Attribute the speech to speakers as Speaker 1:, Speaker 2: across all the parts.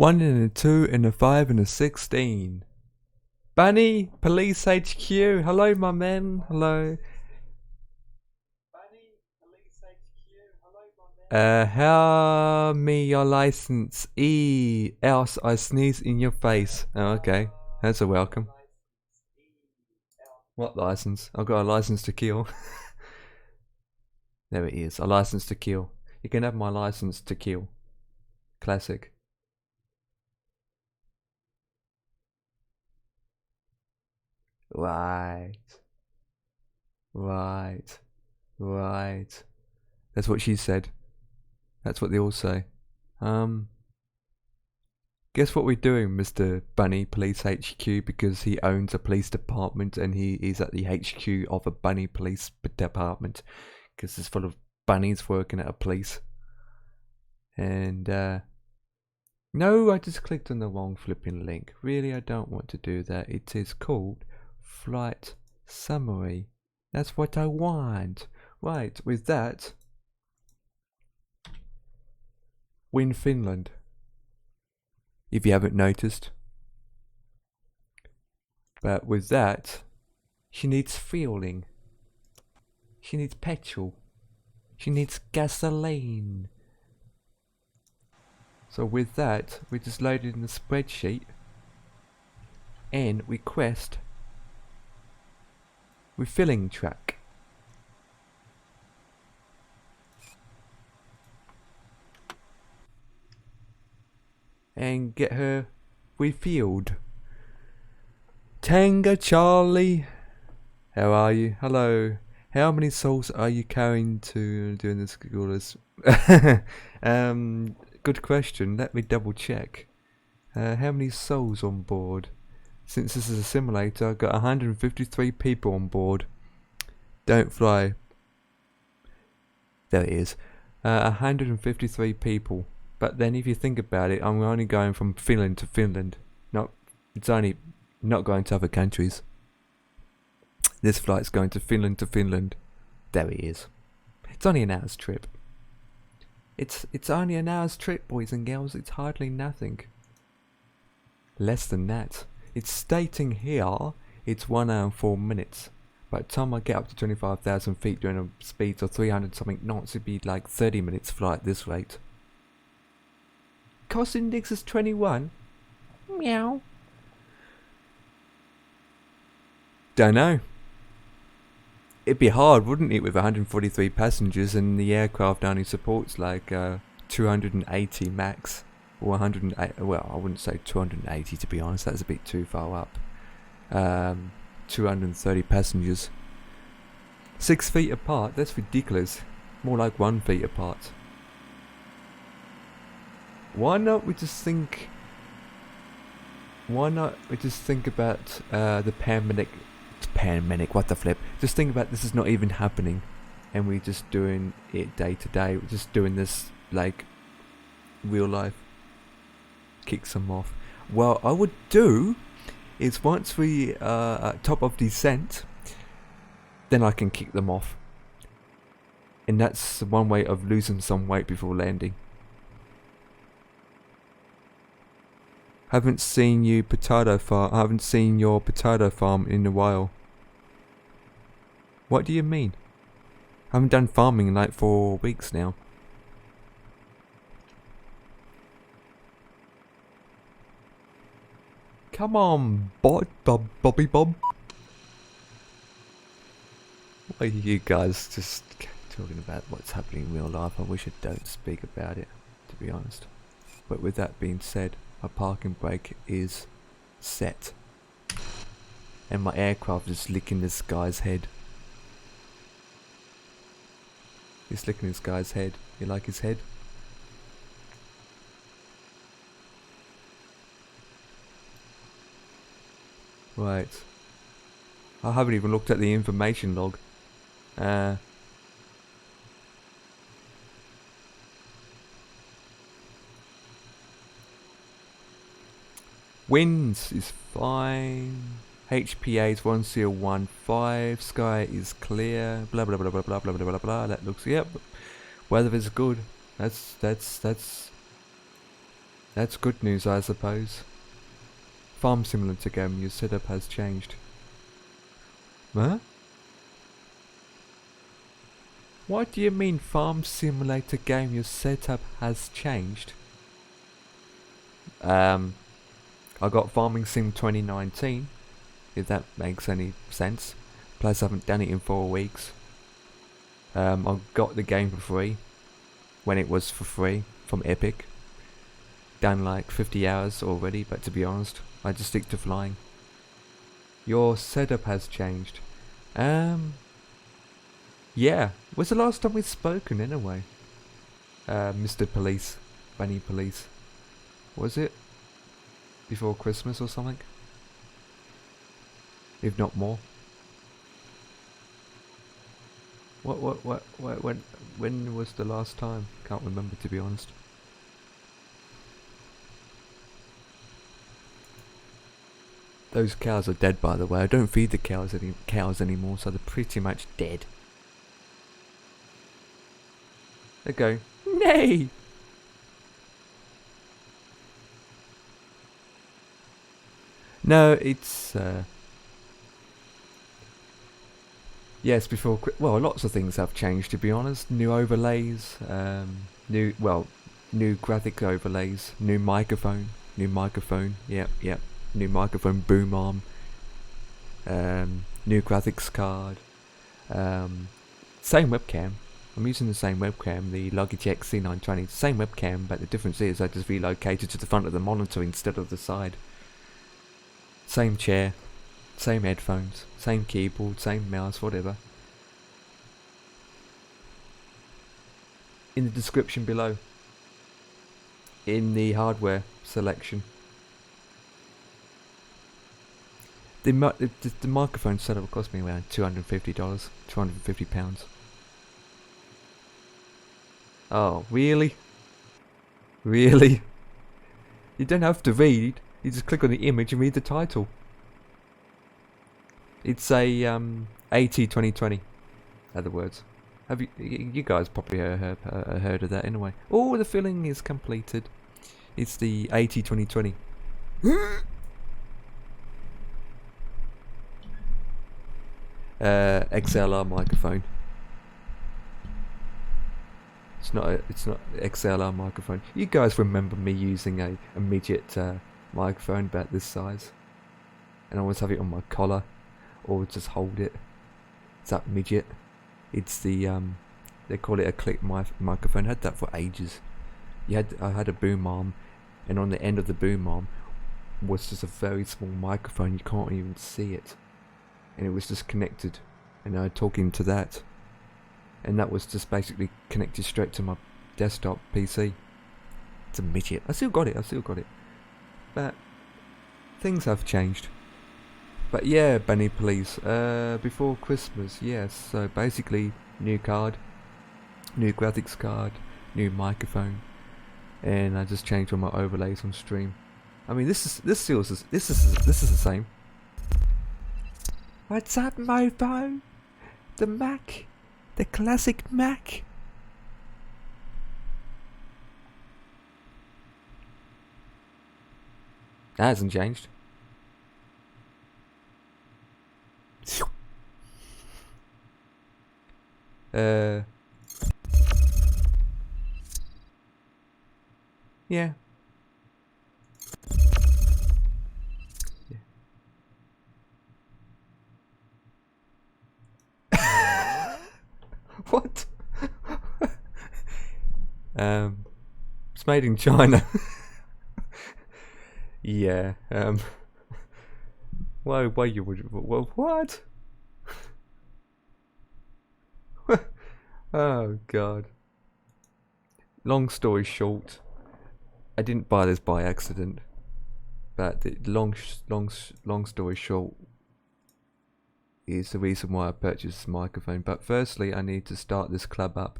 Speaker 1: 1 and a 2 and a 5 and a 16. Bunny, Police HQ. Hello, my man. Hello. How me your license? Else I sneeze in your face. Oh, okay. That's a welcome. What license? I've got a license to kill. There it is. A license to kill. You can have my license to kill. Classic. Right. Right. Right. That's what she said. That's what they all say. Guess what we're doing, Mr. Bunny Police HQ, because he owns a police department and he is at the HQ of a bunny police department, because it's full of bunnies working at a police. And no, I just clicked on the wrong flipping link. Really, I don't want to do that. It is called Flight Summary. That's what I want. Right, with that, we're in Finland, if you haven't noticed. But with that, she needs fueling. She needs petrol. She needs gasoline. So with that, we just loaded in the spreadsheet and request refilling track. And get her refilled. Tango Charlie, how are you? Hello. How many souls are you carrying to doing this? Good question. Let me double check. How many souls on board? Since this is a simulator, I've got 153 people on board. Don't fly. There it is. 153 people. But then if you think about it, I'm only going from Finland to Finland. It's only not going to other countries. This flight's going to Finland to Finland. There he is. It's only an hour's trip. It's only an hour's trip, boys and girls. It's hardly nothing. Less than that. It's stating here it's 1 hour and 4 minutes. By the time I get up to 25,000 feet doing a speed of 300 something knots, it'd be like 30 minutes flight at this rate. Cost index is 21. Meow. Don't know. It'd be hard, wouldn't it, with 143 passengers and the aircraft only supports like 280 max. Or 108, well, I wouldn't say 280 to be honest, that's a bit too far up. 230 passengers. 6 feet apart, that's ridiculous. More like 1 feet apart. Why not we just think about the paramedic, what the flip? Just think about this is not even happening and we're just doing it day to day. We're just doing this like real life. Kicks them off. Well, I would do is once we at top of descent, then I can kick them off. And that's one way of losing some weight before landing. Haven't seen your potato farm in a while. What do you mean? Haven't done farming in like 4 weeks now. Come on, Bobby Bob. Why are you guys just talking about what's happening in real life? I wish I don't speak about it, to be honest. But with that being said, my parking brake is set. And my aircraft is licking this guy's head. He's licking this guy's head. You like his head? Right. I haven't even looked at the information log. Winds is fine. HPA is 1015. Sky is clear. Blah blah blah blah blah blah blah blah blah. That looks, yep. Weather is good. That's good news, I suppose. Farm simulator game, your setup has changed. Huh? What do you mean farm simulator game, your setup has changed? I got Farming Sim 2019, if that makes any sense. Plus I haven't done it in 4 weeks. I got the game for free, when it was for free, from Epic. Done like 50 hours already, but to be honest, I just stick to flying. Your setup has changed. Yeah. When's the last time we've spoken anyway? Mr. Police. Bunny Police. Was it? Before Christmas or something? If not more. When was the last time? Can't remember, to be honest. Those cows are dead, by the way. I don't feed the cows anymore, so they're pretty much dead. They go, nay! No, it's yes, before well, lots of things have changed, to be honest. New overlays, new graphic overlays, new microphone, yep, new microphone boom arm, new graphics card, same webcam. I'm using the same webcam, the Logitech C920, same webcam, but the difference is I just relocated to the front of the monitor instead of the side. Same chair, same headphones, same keyboard, same mouse, whatever. In the description below, in the hardware selection. The microphone setup cost me around $250, £250. Oh, really? Really? You don't have to read. You just click on the image and read the title. It's a AT2020. Other words. Have you guys probably heard of that anyway? Oh, the filling is completed. It's the AT2020. XLR microphone. It's not XLR microphone. You guys remember me using a midget microphone about this size, and I always have it on my collar, or just hold it. It's that midget. It's the they call it a click microphone. I had that for ages. I had a boom arm, and on the end of the boom arm was just a very small microphone. You can't even see it, and it was just connected, and I was talking to that. And that was just basically connected straight to my desktop PC. It's a midget. I still got it. But things have changed. But yeah, Bunny Police. Before Christmas, yes. So basically, new card, new graphics card, new microphone, and I just changed all my overlays on stream. I mean, this is the same. What's up, Mofo? The Mac. The classic Mac. That hasn't changed. Yeah. What? It's made in China. Yeah. Why you would? What? Oh God. Long story short, I didn't buy this by accident. But the long story short is the reason why I purchased this microphone. But firstly, I need to start this club up.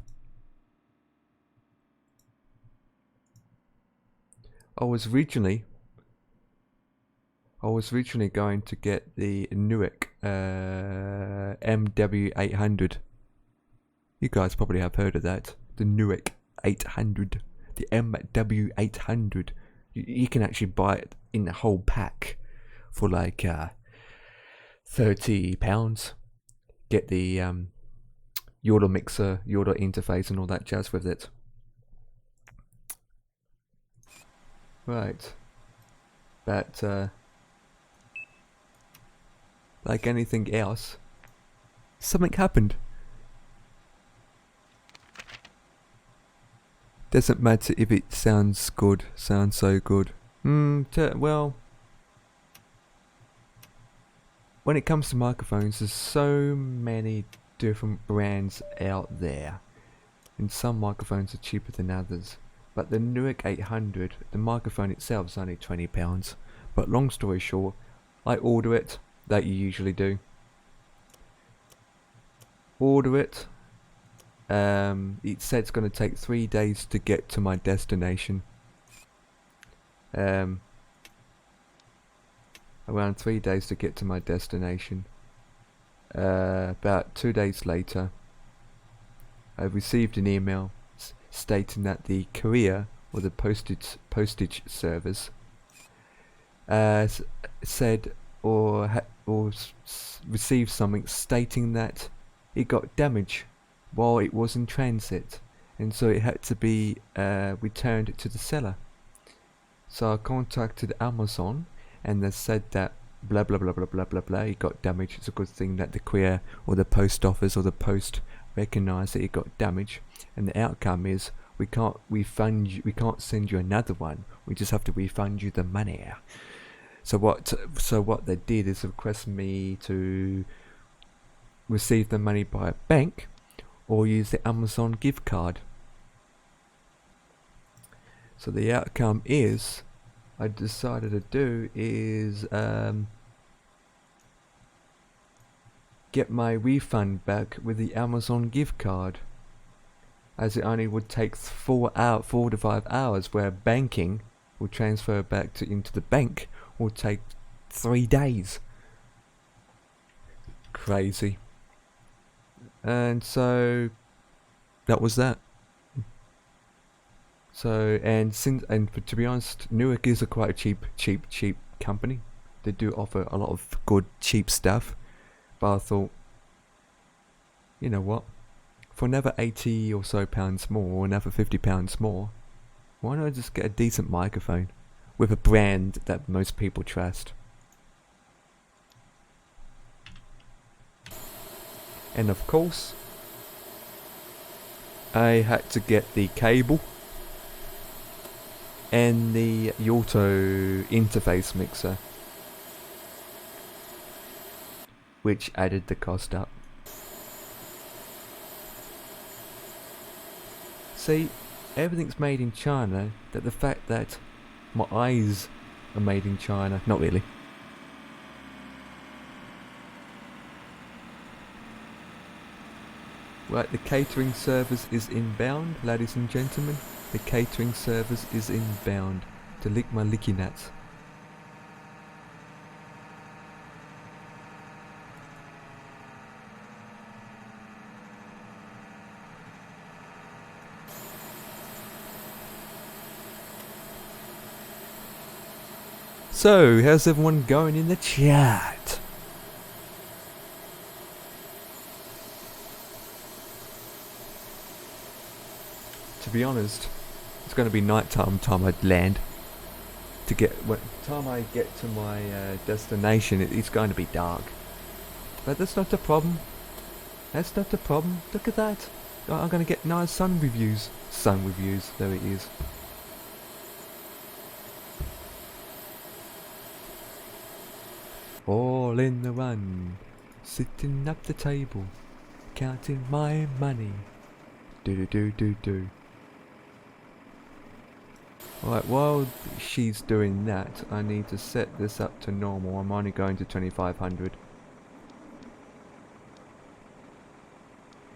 Speaker 1: I was originally going to get the Newark MW800. You guys probably have heard of that. The Newark 800, the MW800. You can actually buy it in the whole pack for like £30. Get the Yoda mixer, Yoda interface, and all that jazz with it. Right, but like anything else, something happened. Doesn't matter if it sounds good, sounds so good. Well, when it comes to microphones, there's so many different brands out there, and some microphones are cheaper than others. But the Newark 800, the microphone itself is only £20. But long story short, I order it, that you usually do. Order it. It said it's going to take 3 days to get to my destination. Around 3 days to get to my destination. About 2 days later, I received an email stating that the courier or the postage service said or received something stating that it got damaged while it was in transit, and so it had to be returned to the seller. So I contacted Amazon, and they said that blah blah blah blah blah blah blah, it got damaged. It's a good thing that the courier or the post office or the post recognized that it got damaged, and the outcome is we can't refund you, we can't send you another one, we just have to refund you the money. So what they did is request me to receive the money by a bank or use the Amazon gift card. So the outcome is I decided to do is get my refund back with the Amazon gift card, as it only would take 4 to 5 hours, where banking will transfer back into the bank will take 3 days. Crazy. And so that was that. So to be honest, Newark is quite a cheap company. They do offer a lot of good cheap stuff, but I thought, you know what, for another 80 or so pounds more, or another £50 more, why not just get a decent microphone with a brand that most people trust? And of course, I had to get the cable and the auto interface mixer, which added the cost up. See, everything's made in China, that the fact that my eyes are made in China, not really. Right, the catering service is inbound, ladies and gentlemen. The catering service is inbound to lick my licky nuts. So, how's everyone going in the chat? To be honest, it's going to be night time I land. Time I get to my destination, it's going to be dark. But that's not the problem. That's not the problem. Look at that. I'm going to get nice sun reviews. Sun reviews, there it is. All in the run, sitting up the table, counting my money. Do. Alright, while she's doing that, I need to set this up to normal. I'm only going to 2500.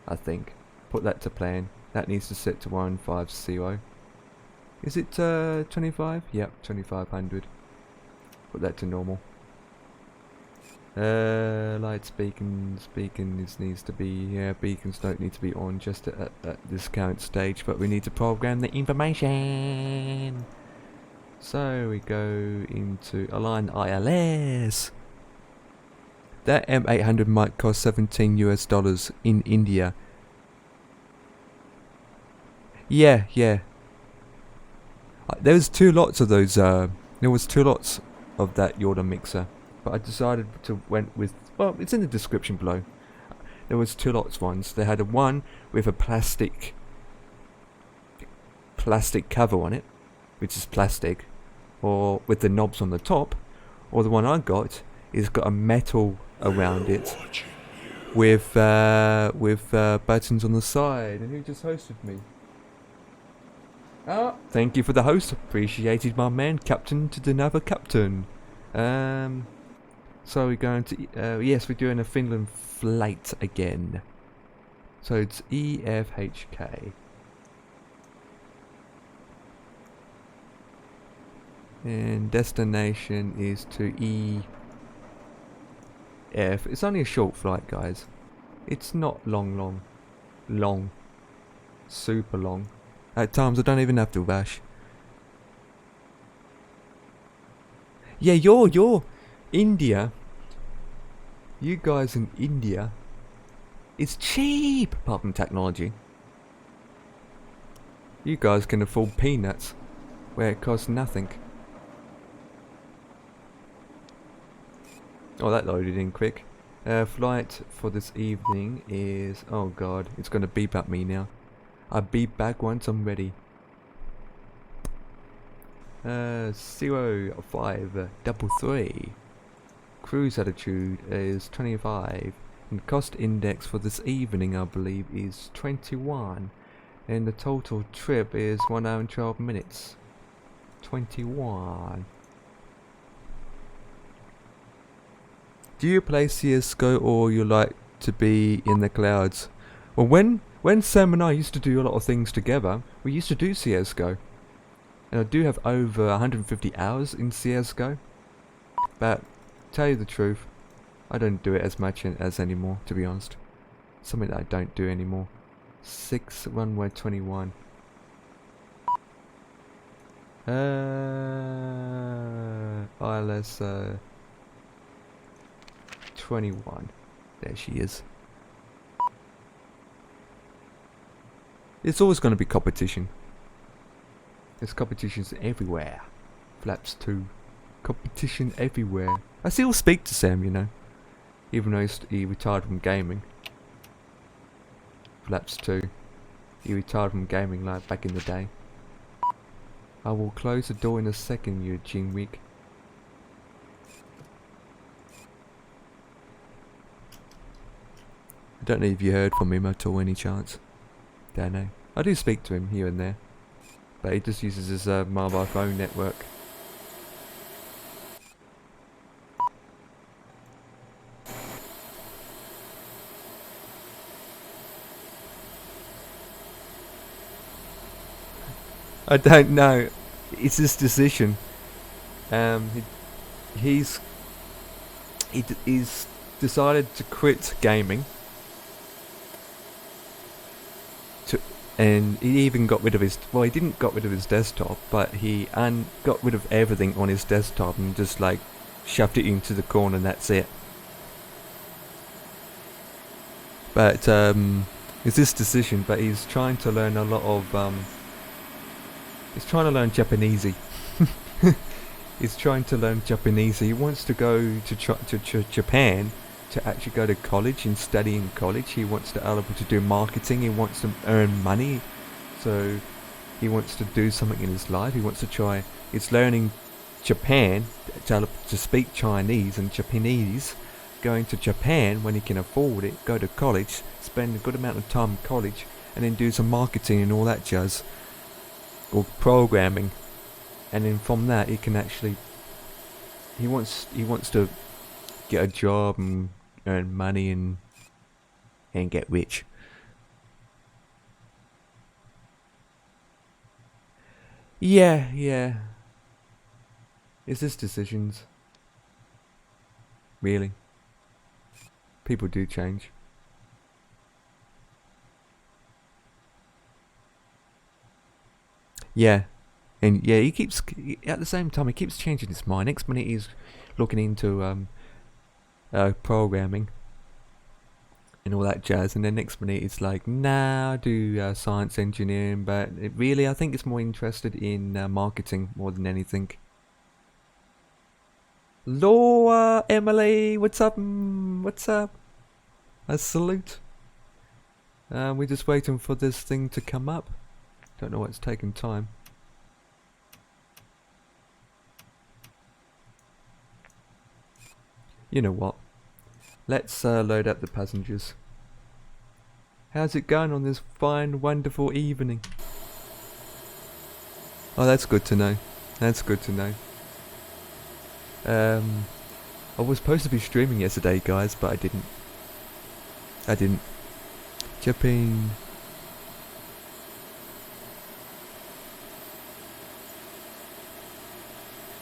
Speaker 1: I think. Put that to plan. That needs to set to 150. Is it 25? Yep, 2500. Put that to normal. Lights, beacons needs to be, yeah, beacons don't need to be on just at this current stage, but we need to program the information. So we go into align ILS. That M800 might cost $17 in India. Yeah. There was 2 lots of those, there was 2 lots of that Yoda mixer. But I decided to went with, well, it's in the description below. There was 2 lots ones. They had a one with a plastic cover on it, which is plastic, or with the knobs on the top, or the one I got is got a metal around it with buttons on the side. And who just hosted me? Ah, thank you for the host. Appreciated, my man. Captain to another captain. So we're going to, yes, we're doing a Finland flight again. So it's EFHK. And destination is to EF. It's only a short flight, guys. It's not long. Super long. At times I don't even have to rush. Yeah, you're India. You guys in India, it's cheap apart from technology. You guys can afford peanuts where it costs nothing. Oh, that loaded in quick. Flight for this evening is, oh god, it's gonna beep at me now. I beep back once I'm ready. 0533. Cruise altitude is 25, and cost index for this evening I believe is 21, and the total trip is 1 hour and 12 minutes. 21. Do you play CSGO or you like to be in the clouds. Well, when Sam and I used to do a lot of things together, we used to do CSGO. And I do have over 150 hours in CSGO. But, tell you the truth, I don't do it as much as anymore, to be honest. Something that I don't do anymore. 6 runway 21. ILS 21. There she is. It's always going to be competition. There's competitions everywhere. Flaps 2. Competition everywhere. I still speak to Sam, you know. Even though he retired from gaming. Flaps 2. He retired from gaming like back in the day. I will close the door in a second, you Jinwig. I don't know if you heard from him at all, any chance. Don't know. I do speak to him here and there. But he just uses his mobile phone network. I don't know. It's his decision. He's decided to quit gaming. And he even got rid of his... Well, he didn't got rid of his desktop, but he got rid of everything on his desktop and just like shoved it into the corner and that's it. But it's his decision. But he's trying to learn a lot of... He's trying to learn Japanesey. He's trying to learn Japanese. He wants to go to Japan to actually go to college and study in college. He wants to be able to do marketing. He wants to earn money. So he wants to do something in his life. He wants to try. He's learning Japan to speak Chinese and Japanese. Going to Japan when he can afford it. Go to college. Spend a good amount of time in college. And then do some marketing and all that jazz. Or programming. And then from that he can actually... He wants to get a job and earn money and get rich. Yeah. It's his decisions. Really. People do change. Yeah. And yeah, he keeps... At the same time, he keeps changing his mind. Next minute he's looking into programming and all that jazz, and then next minute it's like, nah, I do science engineering, but really I think it's more interested in marketing more than anything. Laura, Emily, what's up? What's up? A salute. We're just waiting for this thing to come up. Don't know what's taking time. You know what? Let's load up the passengers. How's it going on this fine, wonderful evening? Oh, that's good to know. That's good to know. I was supposed to be streaming yesterday, guys, but I didn't. Japan.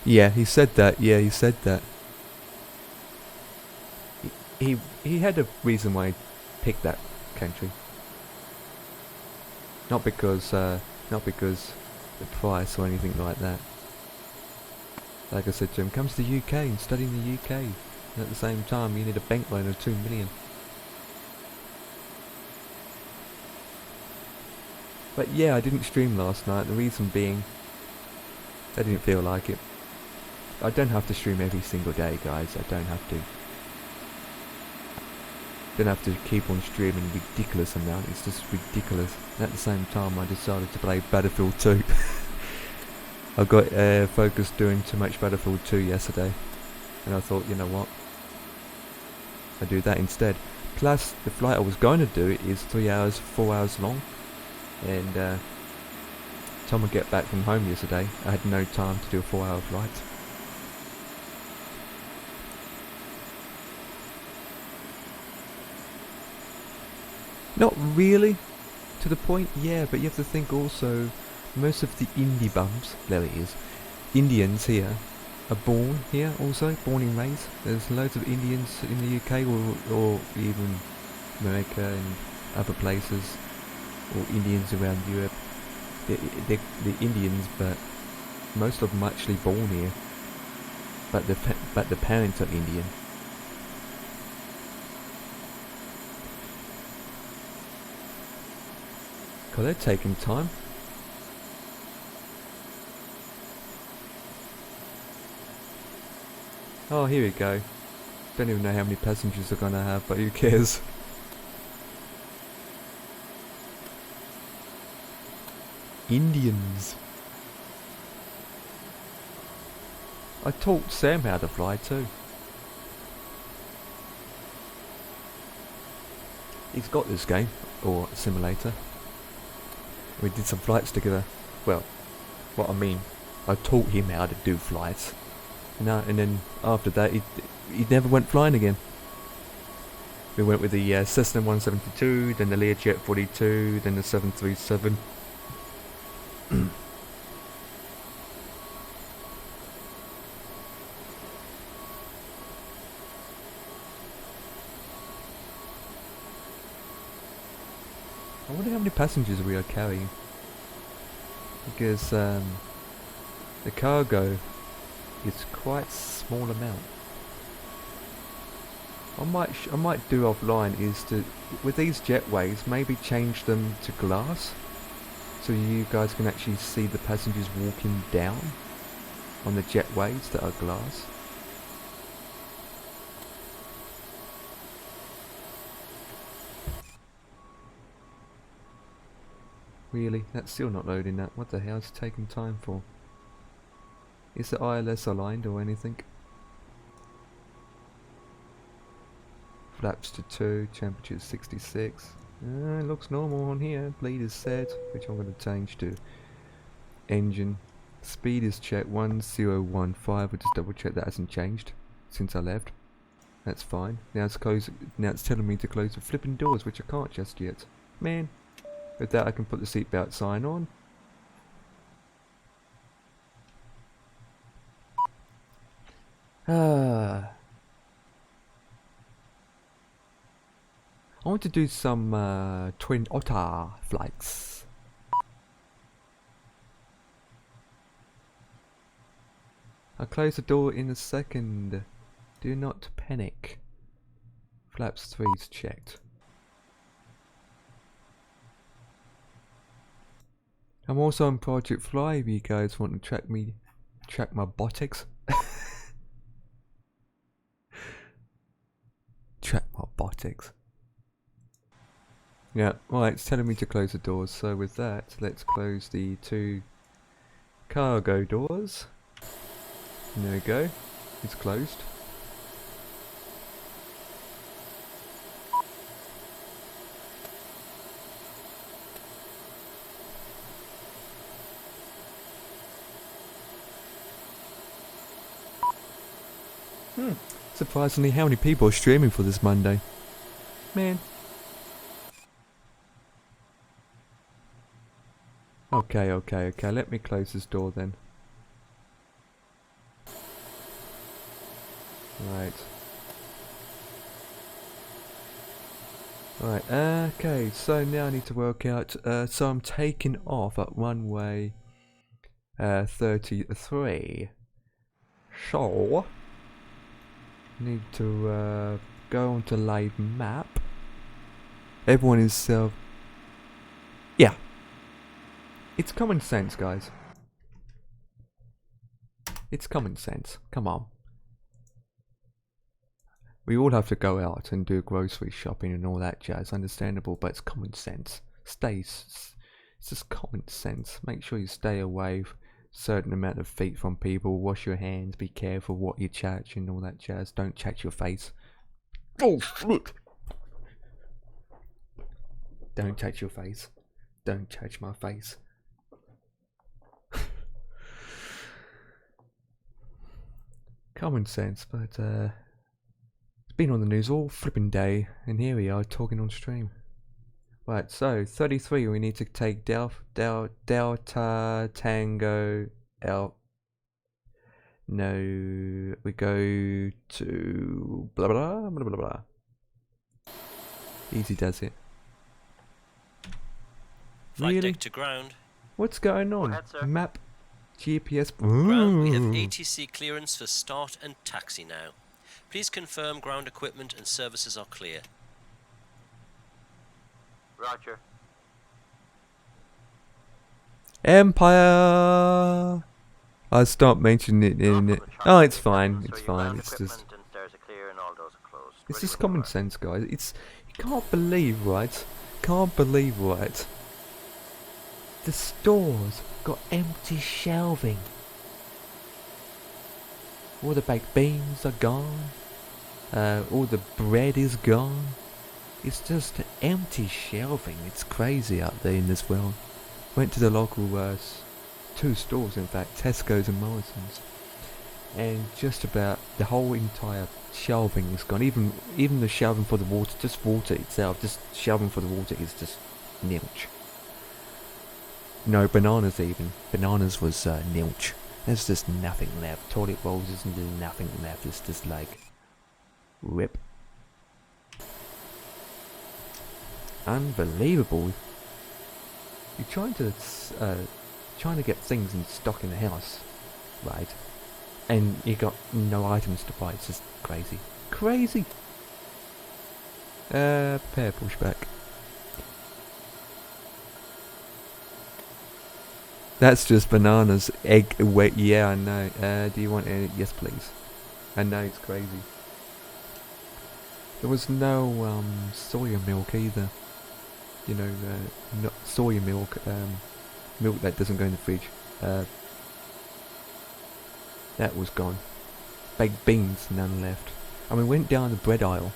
Speaker 1: Yeah, he said that. Yeah, he said that. He had a reason why he picked that country. Not because the price or anything like that. Like I said to him, come to the UK and study in the UK. And at the same time, you need a bank loan of 2 million. But yeah, I didn't stream last night. The reason being, I didn't feel like it. I don't have to stream every single day, guys. I don't have to. Don't have to keep on streaming ridiculous amount. It's just ridiculous. And at the same time, I decided to play Battlefield 2. I got focused doing too much Battlefield 2 yesterday, and I thought, you know what, I'll do that instead. Plus, the flight I was going to do is 3 hours, 4 hours long, and time I get back from home yesterday, I had no time to do a 4-hour flight. Not really, to the point, yeah, but you have to think also, most of the indie bums, there it is, Indians here, are born here also, born and raised. There's loads of Indians in the UK or even America and other places, or Indians around Europe. They're Indians, but most of them are actually born here, but the parents are Indian. God, they're taking time. Oh, here we go. Don't even know how many passengers they're gonna have, but who cares? Indians. I taught Sam how to fly too. He's got this game, or simulator. We did some flights together. Well, what I mean, I taught him how to do flights. And then after that, he never went flying again. We went with the Cessna 172, then the Learjet 42, then the 737. I wonder how many passengers we are carrying. Because the cargo is quite small amount. I might do offline is to, with these jetways, maybe change them to glass, so you guys can actually see the passengers walking down on the jetways that are glass. Really? That's still not loading that. What the hell is it taking time for? Is the ILS aligned or anything? Flaps to 2, temperature 66. Looks normal on here. Bleed is set, which I'm going to change to engine. Speed is checked 1015. We'll just double check that hasn't changed since I left. That's fine. Now it's telling me to close the flipping doors, which I can't just yet. Man. With that I can put the seatbelt sign on. I want to do some Twin Otter flights. I'll close the door in a second. Do not panic. Flaps 3 is checked. I'm also on Project Fly if you guys want to track my botics. Track my botics. Yeah, right, it's telling me to close the doors, so with that, let's close the 2 cargo doors. And there we go, it's closed. Surprisingly, how many people are streaming for this Monday? Man. Okay, let me close this door then. Right. Right, okay, so now I need to work out, so I'm taking off at runway 33. So, need to go onto live map. Everyone is yeah, it's common sense, guys. It's common sense. Come on, we all have to go out and do grocery shopping and all that jazz. Understandable, but it's common sense. It's just common sense. Make sure you stay away certain amount of feet from people. Wash your hands. Be careful what you touch and all that jazz. Don't touch your face. Oh shit! Don't touch your face. Don't touch my face. Common sense, but it's been on the news all flipping day, and here we are talking on stream. Right, so 33, we need to take Delta Tango L. No, we go to blah blah blah blah blah. Easy does it.
Speaker 2: Flight
Speaker 1: Really?
Speaker 2: deck to ground.
Speaker 1: What's going on?
Speaker 3: Ahead, sir.
Speaker 1: Map, GPS.
Speaker 2: Ground, we have
Speaker 1: Ooh.
Speaker 2: ATC clearance for start and taxi now. Please confirm ground equipment and services are clear.
Speaker 3: Roger.
Speaker 1: Empire. I stopped mentioning it in it. Oh, it's fine. It's fine. It's just. It's just common sense, guys. It's you can't believe, right? Can't believe, right? The stores got empty shelving. All the baked beans are gone. All the bread is gone. It's just empty shelving. It's crazy out there in this world. Went to the local 2 stores, in fact, Tesco's and Morrison's, and just about the whole entire shelving is gone. Even the shelving for the water, just water itself, just shelving for the water is just nilch. No bananas even. Bananas was nilch. There's just nothing left. Toilet rolls is nothing left. It's just like rip. Unbelievable. You're trying to get things in stock in the house, right? And you got no items to buy. It's just crazy. Crazy. Prepare pushback. That's just bananas. Egg. Wait. Yeah, I know. Do you want any? Yes, please. I know it's crazy. There was no soya milk either. You know, not soya milk. Milk that doesn't go in the fridge. That was gone. Baked beans, none left. And we went down the bread aisle,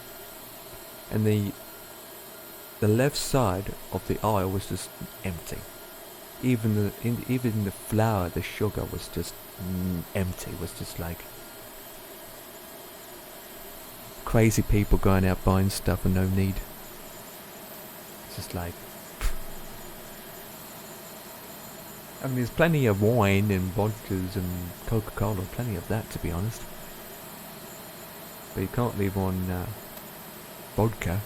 Speaker 1: and the left side of the aisle was just empty. Even the flour, the sugar was just empty. It was just like crazy people going out buying stuff for no need. It's just like. I mean, there's plenty of wine and vodkas and Coca-Cola, plenty of that, to be honest. But you can't live on vodka.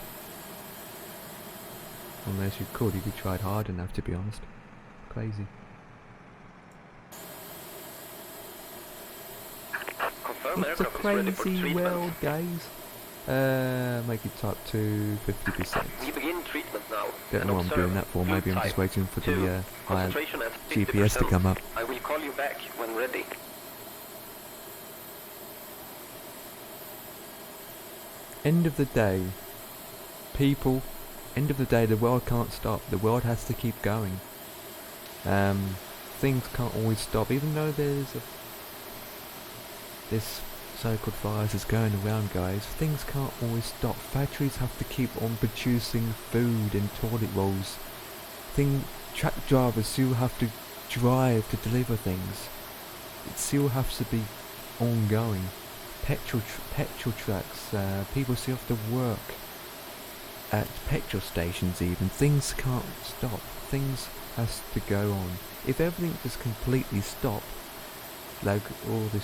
Speaker 1: Unless you could if you tried hard enough, to be honest. Crazy. It's a crazy world, guys. Make it type to 50%.
Speaker 3: We begin treatment now.
Speaker 1: Don't know what I'm doing that for. Maybe I'm just waiting for the GPS to come up.
Speaker 3: I will call you back when ready.
Speaker 1: End of the day, people. End of the day, the world can't stop. The world has to keep going. Things can't always stop, even though there's this so-called virus is going around, guys. Things can't always stop. Factories have to keep on producing food and toilet rolls. Truck drivers still have to drive to deliver things. It still has to be ongoing. Petrol trucks. People still have to work at petrol stations. Even things can't stop. Things has to go on. If everything just completely stopped, like all the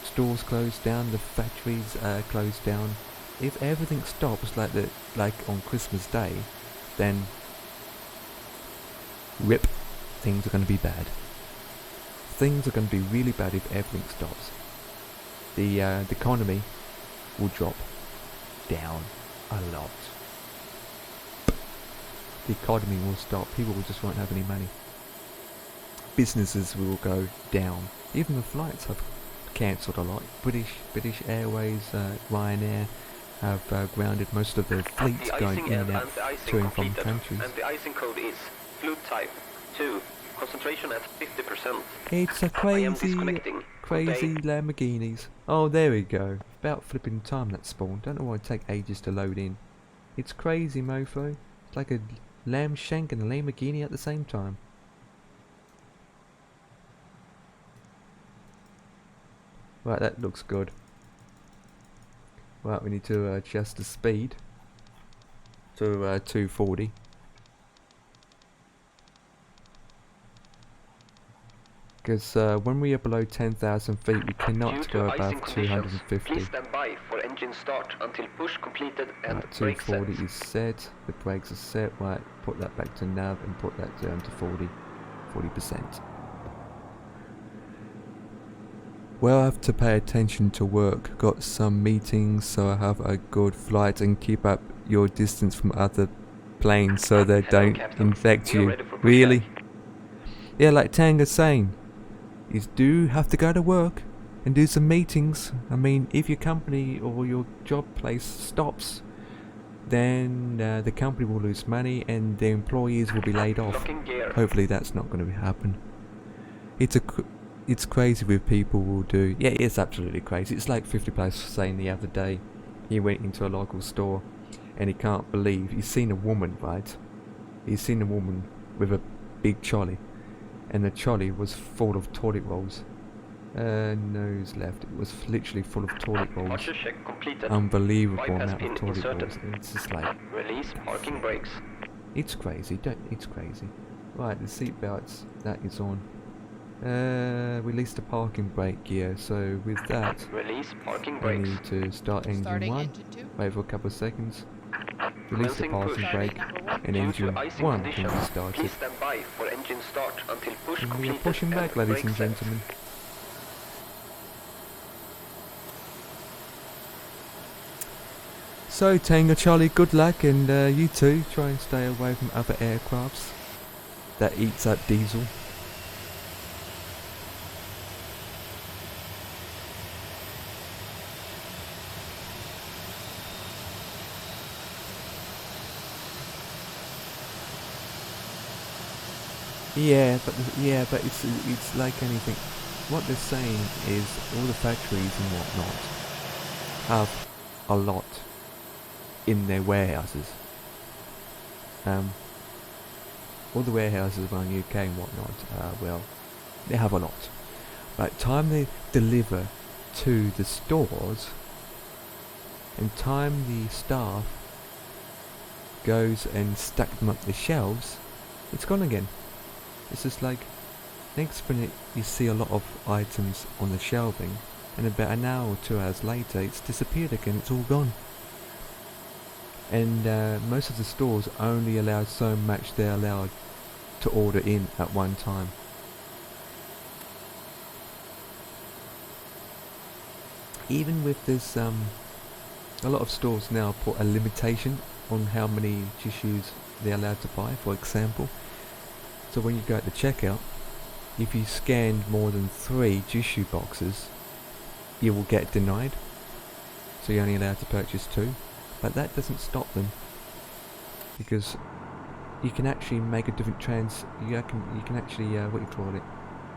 Speaker 1: stores closed down, the factories closed down. If everything stops like on Christmas Day, then rip, things are going to be bad. Things are going to be really bad if everything stops. The economy will drop down a lot. The economy will stop. People just won't have any money. Businesses will go down. Even the flights have cancelled a lot. British Airways, Ryanair have grounded most of their fleets going in and out to and from countries.
Speaker 3: And the icing code is fluid type 2. Concentration at 50%.
Speaker 1: It's a crazy Lamborghinis. Oh, there we go. About flipping time that spawned. Don't know why it take ages to load in. It's crazy, mofo. It's like a lamb shank and a Lamborghini at the same time. Right, that looks good. Right, we need to adjust the speed to 240. Because when we are below 10,000 feet, we
Speaker 3: Due
Speaker 1: cannot
Speaker 3: to
Speaker 1: go
Speaker 3: icing
Speaker 1: above
Speaker 3: conditions,
Speaker 1: 250.
Speaker 3: please stand by for engine start until push completed and
Speaker 1: Right,
Speaker 3: brake set.
Speaker 1: 240 is set. The brakes are set. Right, put that back to nav and put that down to 40%. Well, I have to pay attention to work. Got some meetings, so I have a good flight and keep up your distance from other planes so they
Speaker 3: Hello,
Speaker 1: don't
Speaker 3: Captain.
Speaker 1: infect
Speaker 3: We are
Speaker 1: you.
Speaker 3: ready for pushback.
Speaker 1: Really? Yeah, like Tanga's saying, you do have to go to work and do some meetings. I mean, if your company or your job place stops, then the company will lose money and the employees will be laid off.
Speaker 3: Locking gear.
Speaker 1: Hopefully that's not going to happen. It's crazy with people will do. Yeah, it's absolutely crazy. It's like 50 Plus saying the other day, he went into a local store and he can't believe he's seen a woman, right? He's seen a woman with a big trolley, and the trolley was full of toilet rolls. Nose left. It was literally full of toilet rolls.
Speaker 3: Archer check completed.
Speaker 1: Unbelievable
Speaker 3: Bypass
Speaker 1: amount of
Speaker 3: pin
Speaker 1: toilet
Speaker 3: inserted.
Speaker 1: rolls. It's just like,
Speaker 3: Release parking brakes.
Speaker 1: it's crazy. It's crazy. Right, the seat belts, that is on. Release the parking brake gear. So with that,
Speaker 3: Release parking
Speaker 1: I
Speaker 3: brakes.
Speaker 1: need to start engine
Speaker 4: Starting
Speaker 1: 1.
Speaker 4: engine 2.
Speaker 1: Wait for a couple of seconds. Release the
Speaker 3: Commencing
Speaker 1: parking
Speaker 3: push.
Speaker 1: brake,
Speaker 4: Starting number 1.
Speaker 1: and
Speaker 3: Due
Speaker 1: engine
Speaker 3: to icing
Speaker 1: 1 can
Speaker 3: conditions,
Speaker 1: be started.
Speaker 3: please stand by for engine start until push
Speaker 1: And we are
Speaker 3: completed
Speaker 1: pushing back,
Speaker 3: and
Speaker 1: ladies
Speaker 3: brake
Speaker 1: and
Speaker 3: set.
Speaker 1: gentlemen. So, Tango Charlie, good luck, and you too, try and stay away from other aircrafts that eats up diesel. Yeah, but it's like anything. What they're saying is all the factories and whatnot have a lot in their warehouses. All the warehouses around UK and whatnot, well, they have a lot. By the time they deliver to the stores, and time the staff goes and stack them up the shelves, it's gone again. It's just like, next minute you see a lot of items on the shelving, and about an hour or 2 hours later it's disappeared again, it's all gone. And most of the stores only allow so much they're allowed to order in at one time. Even with this, a lot of stores now put a limitation on how many tissues they're allowed to buy, for example. So when you go at the checkout, if you scanned more than 3 tissue boxes, you will get denied. So you're only allowed to purchase 2. But that doesn't stop them, because you can actually make a different you can actually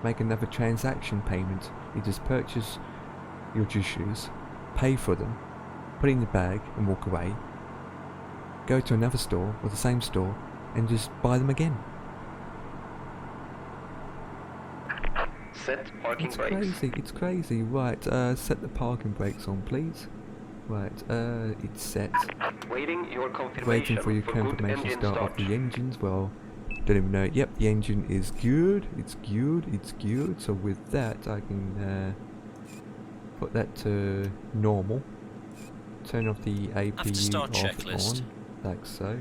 Speaker 1: make another transaction payment. You just purchase your tissues, pay for them, put it in the bag and walk away. Go to another store or the same store and just buy them again.
Speaker 3: Set parking
Speaker 1: It's
Speaker 3: brakes.
Speaker 1: crazy, it's crazy. Right, set the parking brakes on, please. Right, it's set.
Speaker 3: Waiting your confirmation
Speaker 1: Waiting for your
Speaker 3: good
Speaker 1: confirmation
Speaker 3: engine
Speaker 1: start of the engines. Well, don't even know. Yep, the engine is good. It's good. So with that, I can put that to normal. Turn off the APU
Speaker 2: start
Speaker 1: off
Speaker 2: checklist.
Speaker 1: on, like so.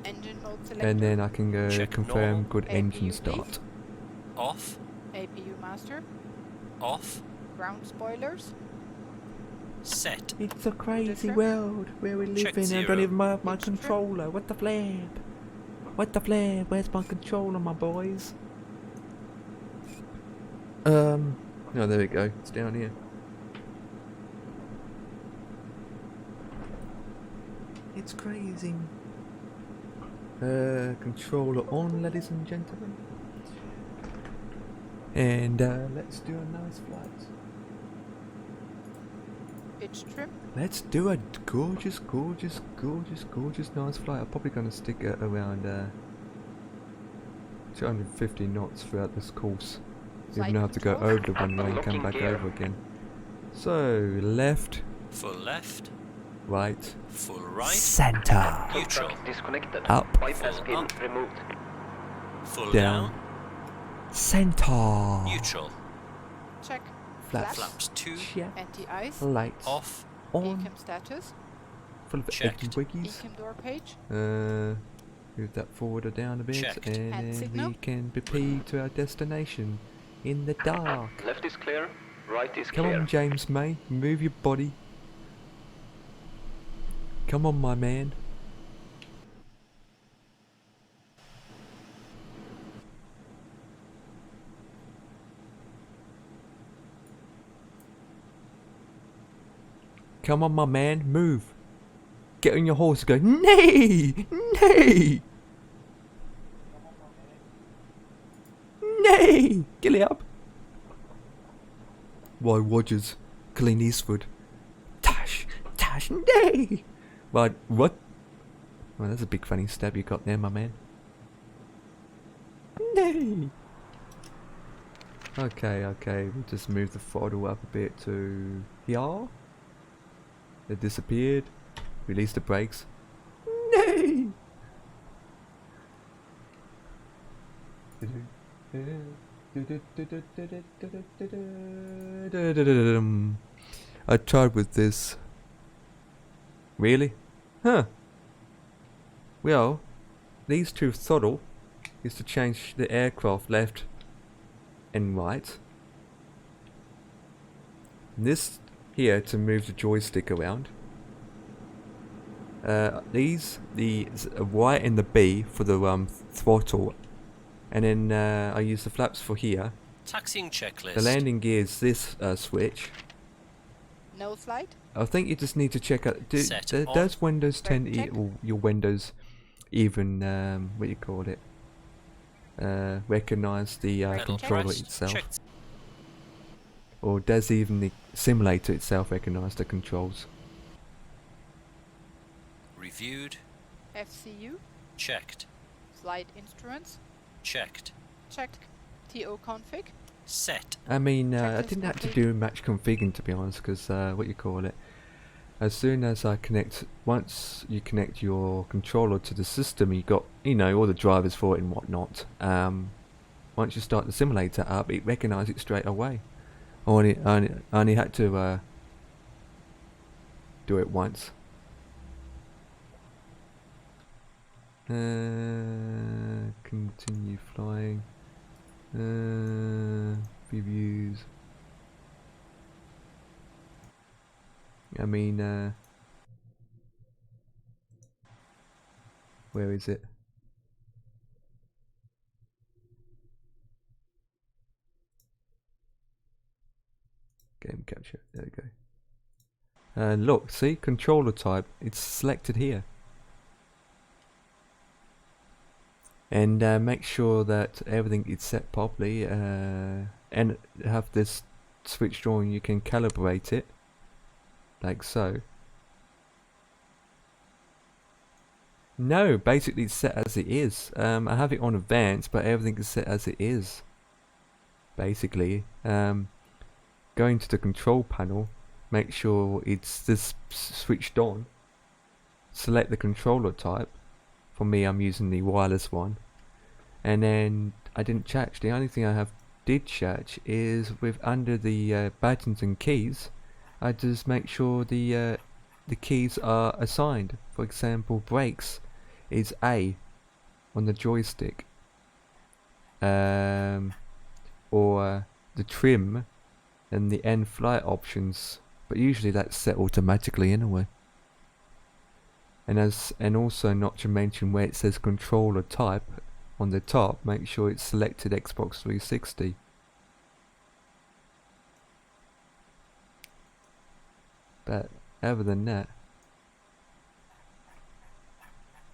Speaker 4: Engine mode selector.
Speaker 1: And then I can go
Speaker 2: Check
Speaker 1: confirm
Speaker 2: normal.
Speaker 1: good engine
Speaker 4: APU, please.
Speaker 1: start.
Speaker 2: Off.
Speaker 4: APU master.
Speaker 2: Off.
Speaker 4: Ground spoilers.
Speaker 2: Set.
Speaker 1: It's a crazy
Speaker 4: Check.
Speaker 1: world where we live
Speaker 2: Check
Speaker 1: in. I
Speaker 2: zero.
Speaker 1: don't even have my
Speaker 4: Check zero.
Speaker 1: controller. What the flip? What the flip? Where's my controller, my boys? Oh, there we go. It's down here. It's crazy. Controller on, ladies and gentlemen. And let's do a nice flight.
Speaker 4: Pitch trim.
Speaker 1: Let's do a gorgeous nice flight. I'm probably going to stick it around 250 knots throughout this course. Even though I have to go
Speaker 4: control.
Speaker 1: over the runway and come back over again. So, left,
Speaker 2: Full left.
Speaker 1: right,
Speaker 2: Full right.
Speaker 1: center,
Speaker 2: Neutral.
Speaker 3: Disconnected.
Speaker 1: Up.
Speaker 3: Bypass
Speaker 2: Full
Speaker 3: pin
Speaker 2: up.
Speaker 3: removed.
Speaker 2: Full
Speaker 1: down,
Speaker 2: down.
Speaker 1: Center.
Speaker 2: Neutral.
Speaker 4: Check.
Speaker 1: Flaps.
Speaker 2: Flaps 2
Speaker 1: Check.
Speaker 4: Anti-ice.
Speaker 1: Lights.
Speaker 2: off.
Speaker 1: On.
Speaker 4: Ecam status.
Speaker 1: Full of
Speaker 2: Checked.
Speaker 1: eggy wiggies.
Speaker 4: Ecam door page.
Speaker 1: Move that forward or down a bit,
Speaker 2: Checked.
Speaker 1: and
Speaker 4: Hand
Speaker 1: then
Speaker 4: signal.
Speaker 1: we can proceed to our destination in the dark.
Speaker 3: Left is clear, right is
Speaker 1: Come
Speaker 3: clear.
Speaker 1: on, James May, move your body. Come on, my man. Come on, my man, move. Get on your horse and go, nay, nay, nay. Gilly up. Why, Rogers, Clint Eastwood. Tash, Tash, nay. Right, what? Well, that's a big funny stab you got there, my man. Nay. Okay, we'll just move the throttle up a bit to here. It disappeared. Release the brakes. Nay! I tried with this. Really? Huh. Well, these two throttle is to change the aircraft left and right. This here to move the joystick around. These, the Y and the B for the throttle, and then I use the flaps for here.
Speaker 2: Taxiing checklist.
Speaker 1: The landing gear is this switch.
Speaker 4: No slide.
Speaker 1: I think you just need to check out.
Speaker 2: Set on.
Speaker 1: Does Windows 10
Speaker 4: check.
Speaker 1: or your Windows even what do you call it? Recognize the
Speaker 2: Pedal
Speaker 1: controller
Speaker 2: pressed.
Speaker 1: itself,
Speaker 2: Checked.
Speaker 1: or does even the simulator itself recognize the controls?
Speaker 2: Reviewed.
Speaker 4: FCU.
Speaker 2: Checked.
Speaker 4: Slide instruments.
Speaker 2: Checked.
Speaker 4: Check. TO config.
Speaker 2: Set.
Speaker 1: I mean, I
Speaker 4: Checklist
Speaker 1: didn't have to
Speaker 4: complete.
Speaker 1: do much configuring, to be honest, because what you call it, as soon as I connect, once you connect your controller to the system, you got, you know, all the drivers for it and whatnot. Once you start the simulator up, it recognises it straight away. I only had to do it once. Continue flying. Reviews. I mean, where is it? Game capture. There we go. Look, see, controller type. It's selected here. And make sure that everything is set properly, and have this switched on. You can calibrate it like so. No, basically it's set as it is. I have it on advanced, but everything is set as it is. Basically, going to the control panel, make sure it's this switched on. Select the controller type. For me, I'm using the wireless one, and then I didn't change. The only thing I did change is with under the buttons and keys. I just make sure the keys are assigned. For example, brakes is A on the joystick, or the trim and the end flight options. But usually that's set automatically anyway. And also not to mention where it says controller type on the top, make sure it's selected Xbox 360. But other than that,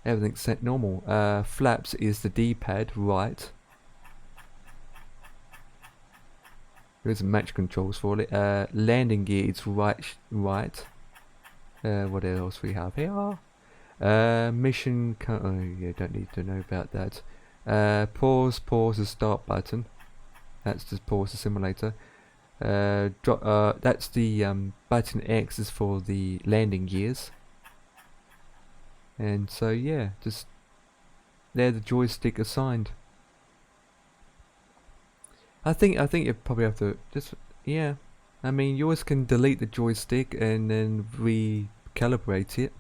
Speaker 1: everything's set normal. Flaps is the D-pad right. There isn't match controls for it. Landing gear is right. What else we have here? Mission. Oh yeah, don't need to know about that. Pause the start button. That's just pause the simulator. That's the button X is for the landing gears. And so yeah, just there the joystick assigned. I think you probably have to just, yeah. I mean, yours can delete the joystick and then recalibrate it.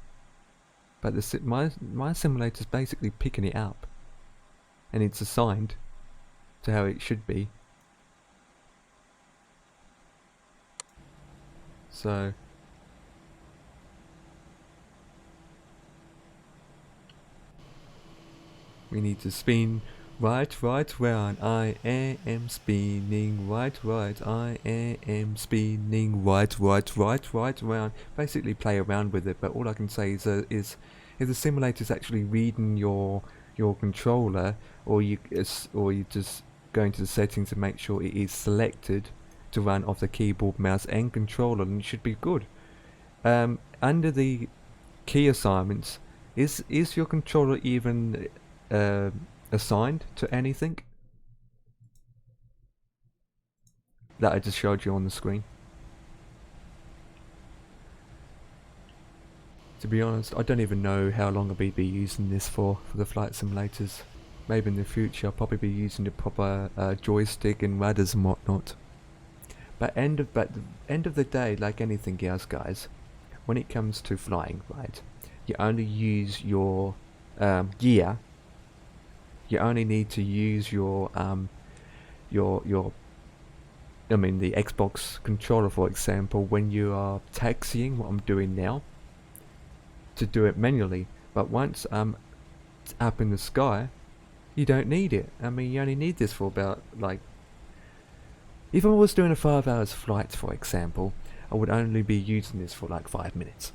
Speaker 1: But my simulator's basically picking it up, and it's assigned to how it should be. So we need to spin right round. I am spinning right. I am spinning right round. Basically play around with it, but all I can say is if the simulator's actually reading your controller, or you just go into the settings to make sure it is selected to run off the keyboard, mouse and controller, and it should be good. Under the key assignments, is your controller even assigned to anything that I just showed you on the screen? To be honest, I don't even know how long I'll be using this for the flight simulators. Maybe in the future I'll probably be using the proper joystick and rudders and whatnot. But end of the day, like anything else, guys, when it comes to flying, right, you only use your gear. You only need to use your I mean the Xbox controller, for example, when you are taxiing, what I'm doing now, to do it manually. But once it's up in the sky, you don't need it. I mean, you only need this for about, like, if I was doing a 5 hours flight, for example, I would only be using this for like 5 minutes.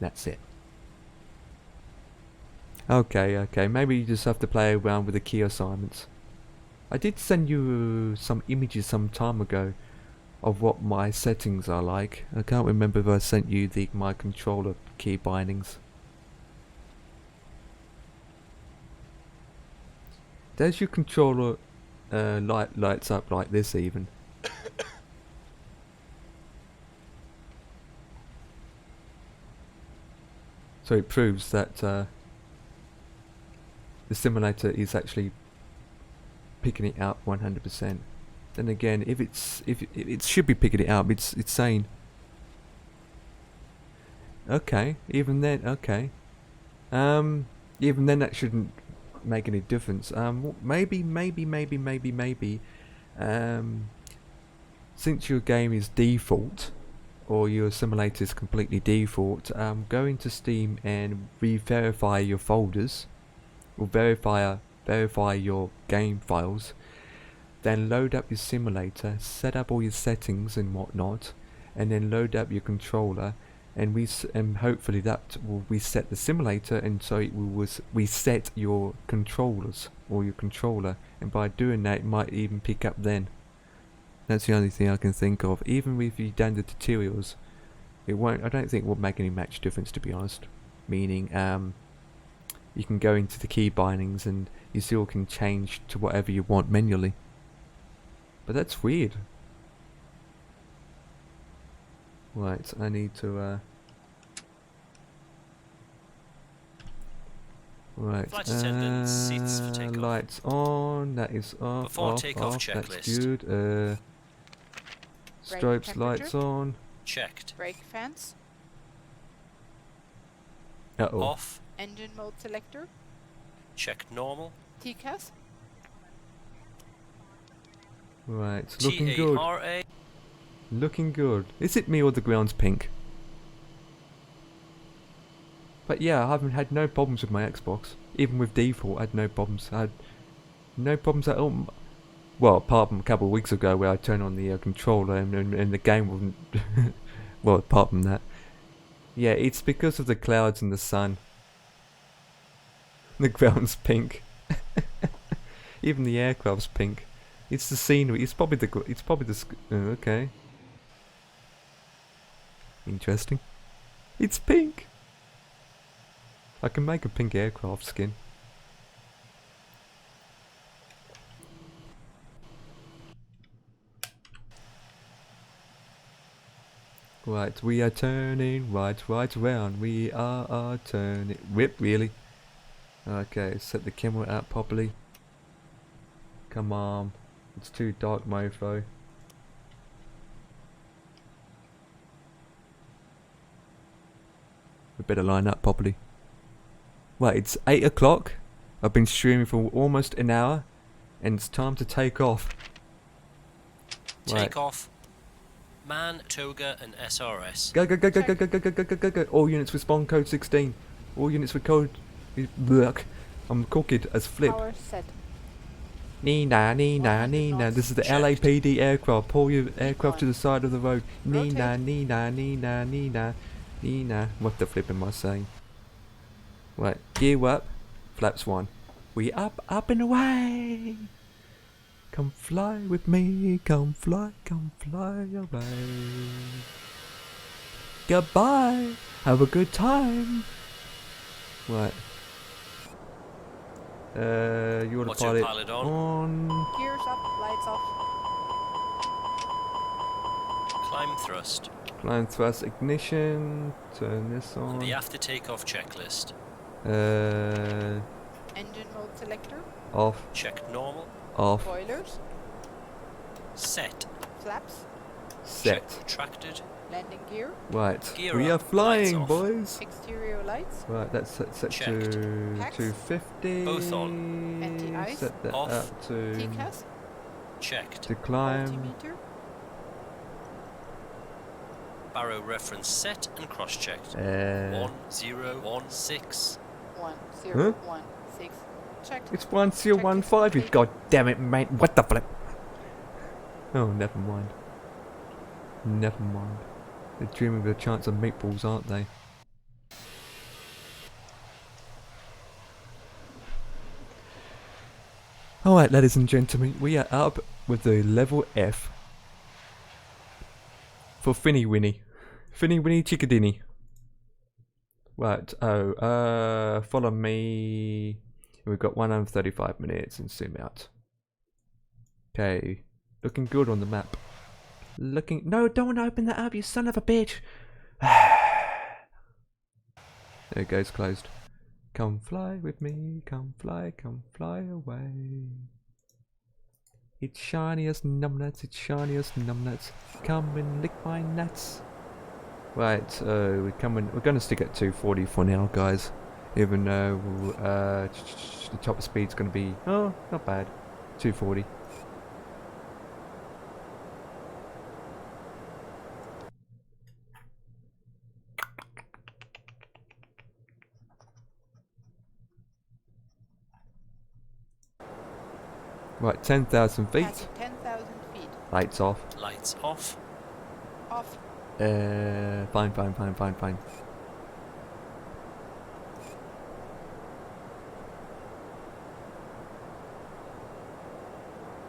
Speaker 1: That's it. Okay, maybe you just have to play around with the key assignments. I did send you some images some time ago of what my settings are like. I can't remember if I sent you my controller key bindings. Does your controller lights up like this even? So it proves that the simulator is actually picking it up 100%. Then again, if it should be picking it up, it's saying, okay, even then, okay, even then that shouldn't make any difference. Maybe, since your game is default, or your simulator is completely default, go into Steam and re-verify your folders, or verify your game files, then load up your simulator, set up all your settings and whatnot, and then load up your controller, and hopefully that will reset the simulator, and so it will reset your controllers or your controller, and by doing that it might even pick up then. That's the only thing I can think of. Even if you've done the tutorials, it won't. I don't think it will make any much difference, to be honest. Meaning, you can go into the key bindings and you still can change to whatever you want manually. But that's weird. Right, I need to right,
Speaker 2: Flight attendant, seats for takeoff.
Speaker 1: lights on, that is off.
Speaker 2: Before takeoff
Speaker 1: that's
Speaker 2: checklist.
Speaker 1: good. Stripes
Speaker 4: temperature.
Speaker 1: lights on.
Speaker 2: Checked.
Speaker 4: Brake fans.
Speaker 1: Uh-oh.
Speaker 2: Off.
Speaker 4: Engine mode selector.
Speaker 2: Checked normal.
Speaker 4: TCAS.
Speaker 1: Right, looking good.
Speaker 2: TARA.
Speaker 1: Looking good. Is it me or the ground's pink? But yeah, I haven't had no problems with my Xbox. Even with default, I had no problems. I had no problems at all. Well, apart from a couple of weeks ago where I turned on the controller and the game wasn't... well, apart from that. Yeah, it's because of the clouds and the sun. The ground's pink. Even the aircraft's pink. It's the scenery. It's probably the... okay. Interesting. It's pink. I can make a pink aircraft skin. Right, we are turning right round. We are turning. Whip, really? Okay, set the camera up properly. Come on. It's too dark, mofo. We better line up properly. Right, it's 8 o'clock. I've been streaming for almost an hour, and it's time to take off.
Speaker 2: Take off. Man, Toga, and SRS.
Speaker 1: Go, go, go, go, go, go, go, go, go, go, go, go. All units respond code 16. All units with code... Look, I'm cooked as flip.
Speaker 4: Power set.
Speaker 1: Nina, Nina,
Speaker 4: 100
Speaker 1: Nina.
Speaker 4: knots.
Speaker 1: This is the
Speaker 2: Checked.
Speaker 1: LAPD aircraft. Pull your aircraft to
Speaker 4: on.
Speaker 1: the side of the road. Nina,
Speaker 4: Rotate.
Speaker 1: Nina, Nina, Nina, Nina. What the flip am I saying? Right, gear up. Flaps 1. We up, up and away. Come fly with me. Come fly away. Goodbye. Have a good time. Right. You're the
Speaker 2: What's your
Speaker 1: pilot.
Speaker 2: pilot on?
Speaker 1: On.
Speaker 4: Gears up, lights off.
Speaker 2: Climb thrust.
Speaker 1: Climb thrust ignition. Turn this
Speaker 2: On
Speaker 1: on.
Speaker 2: the after takeoff checklist.
Speaker 4: Engine mode selector.
Speaker 1: Off.
Speaker 2: Check normal.
Speaker 1: Off.
Speaker 4: Boilers.
Speaker 2: Set.
Speaker 4: Flaps.
Speaker 1: Set.
Speaker 2: Check retracted.
Speaker 4: Landing gear.
Speaker 1: Right.
Speaker 2: Gear
Speaker 1: We
Speaker 2: up,
Speaker 1: are flying,
Speaker 2: lights off.
Speaker 1: boys.
Speaker 4: Exterior lights.
Speaker 1: Right, that's set
Speaker 2: Checked.
Speaker 1: to
Speaker 4: Packs.
Speaker 1: 250.
Speaker 2: Both on.
Speaker 4: Anti-ice.
Speaker 1: Set that
Speaker 2: Off.
Speaker 1: up to
Speaker 4: TCAS.
Speaker 2: Checked.
Speaker 1: to climb.
Speaker 4: Altimeter.
Speaker 2: Barrow reference set and cross-checked. 1016.
Speaker 4: 1016. Checked.
Speaker 1: It's 1015. You god damn it, mate! What the flip? Oh, never mind. Never mind. They're dreaming of a chance of meatballs, aren't they? Alright, ladies and gentlemen, we are up with the level F for Finny Winnie. Finny Winnie Chickadini. Right, follow me. We've got 135 minutes and zoom out. Okay, looking good on the map. No, don't want to open that up, you son of a bitch. There it goes, closed. Come fly with me, come fly away. It's shiny as numbnuts, it's shiny as numbnuts. Come and lick my nuts. Right, we're gonna stick at 240 for now, guys. Even though the top speed's gonna be, oh, not bad, 240. Right, 10,000 feet.
Speaker 4: Passing 10,000 feet.
Speaker 1: Lights off.
Speaker 2: Lights off.
Speaker 4: Off.
Speaker 1: Fine.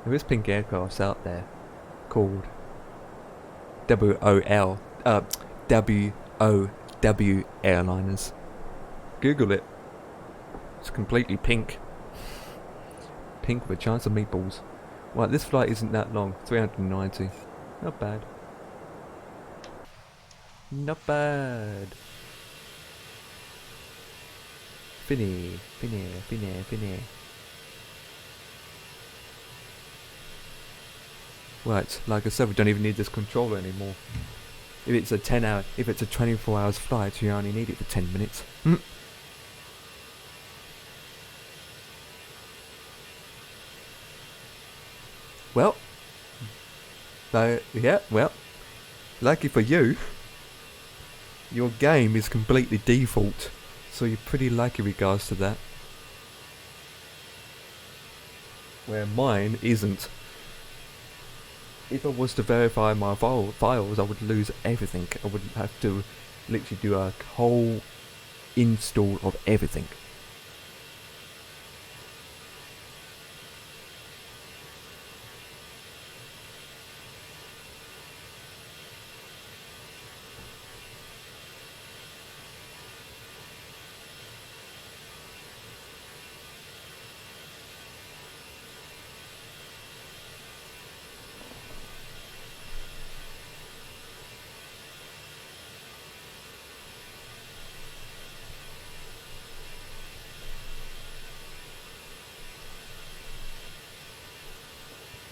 Speaker 1: There is pink aircrafts out there called WOW airliners. Google it. It's completely pink. Pink with a chance of meatballs. Right, this flight isn't that long. 390. Not bad. Not bad. Finny. Right, like I said, we don't even need this controller anymore. If it's a 24 hours flight, you only need it for 10 minutes. Well, lucky for you, your game is completely default, so you're pretty lucky in regards to that. Where mine isn't. If I was to verify my files, I would lose everything. I would have to literally do a whole install of everything.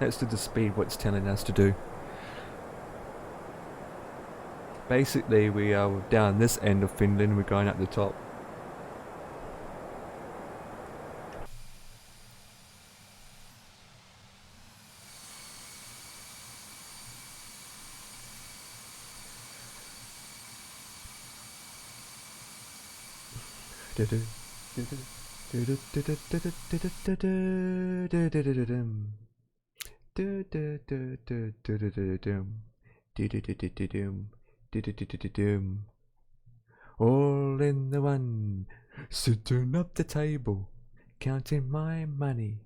Speaker 1: Let's do the speed what it's telling us to do. Basically, we are down this end of Finland, we're going up the top. All in the one, sitting up the table, counting my money.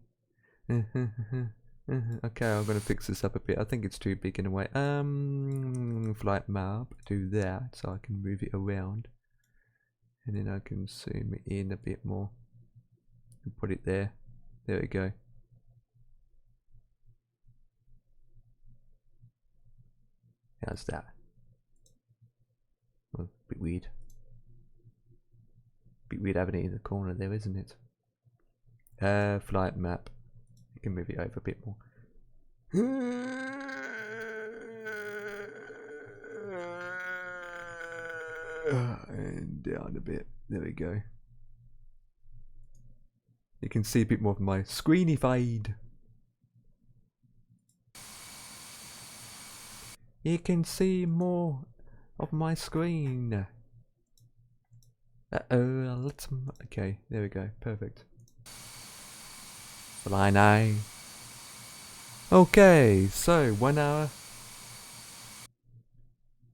Speaker 1: Okay, I'm gonna fix this up a bit. I think it's too big in a way. Flight map, do that so I can move it around, and then I can zoom it in a bit more. And put it there. There we go. How's that? Oh, a bit weird. Bit weird having it in the corner there, isn't it? Flight map. You can move it over a bit more. And down a bit. There we go. You can see a bit more of my screenified. You can see more of my screen. Let's. Okay, there we go. Perfect. Fly now. Okay, so 1 hour.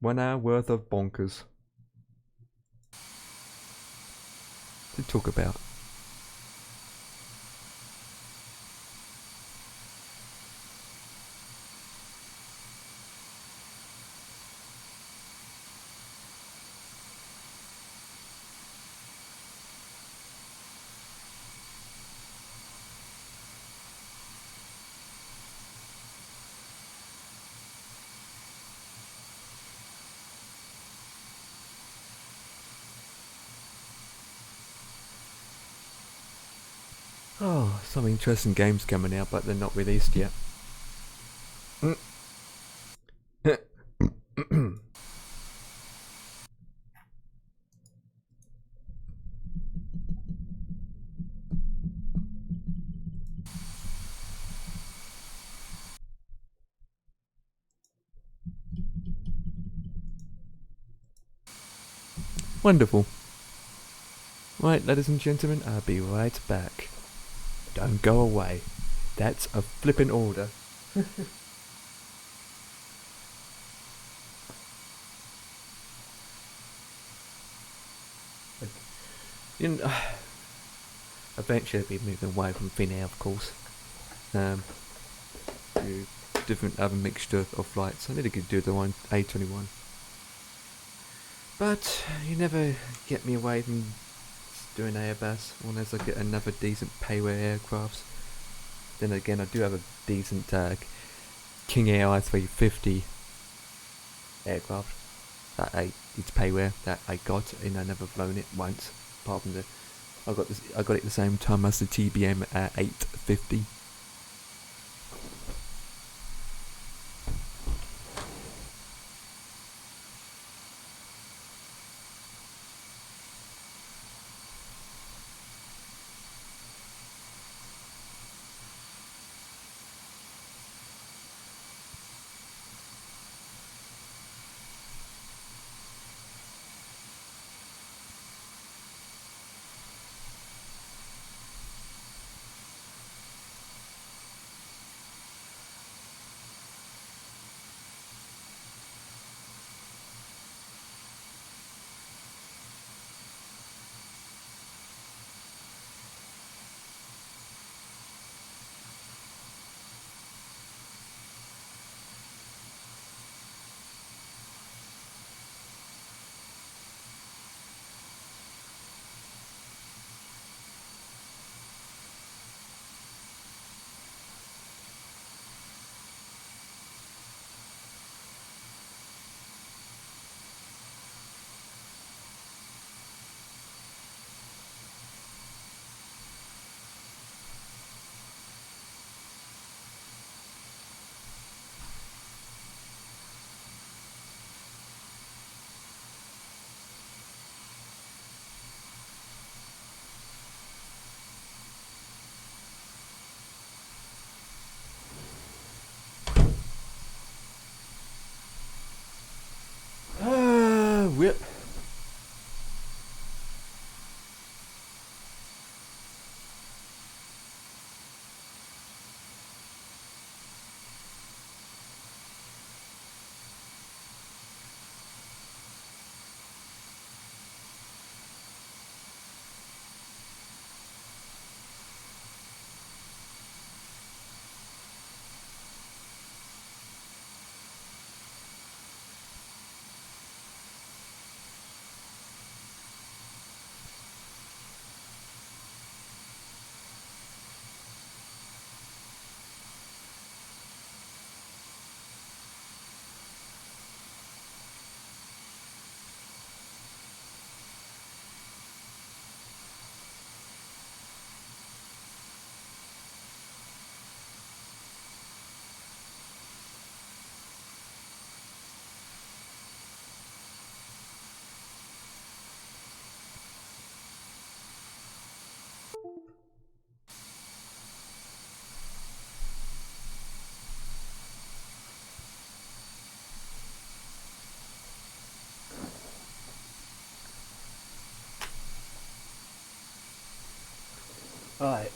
Speaker 1: 1 hour worth of bonkers to talk about. Oh, some interesting games coming out, but they're not released yet. Wonderful. Right, ladies and gentlemen, I'll be right back. Don't go away. That's a flippin' order. You know, eventually I'll be moving away from thin air, of course. To different other mixture of flights. I need to do the one A320. But you never get me away from doing Airbus unless I get another decent payware aircrafts. Then again, I do have a decent King Air A350 aircraft that it's payware that I got, and I never flown it once. Apart from I got it the same time as the TBM 850. Right.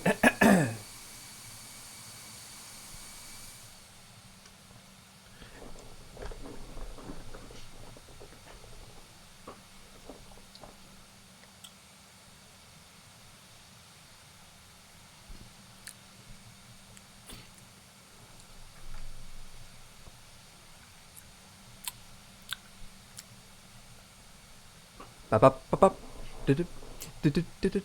Speaker 1: Ba-ba-ba-ba. Du-du, du-du, du-du.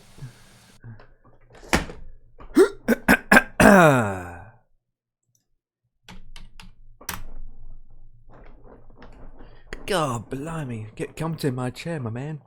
Speaker 1: God, blimey. Come to my chair, my man.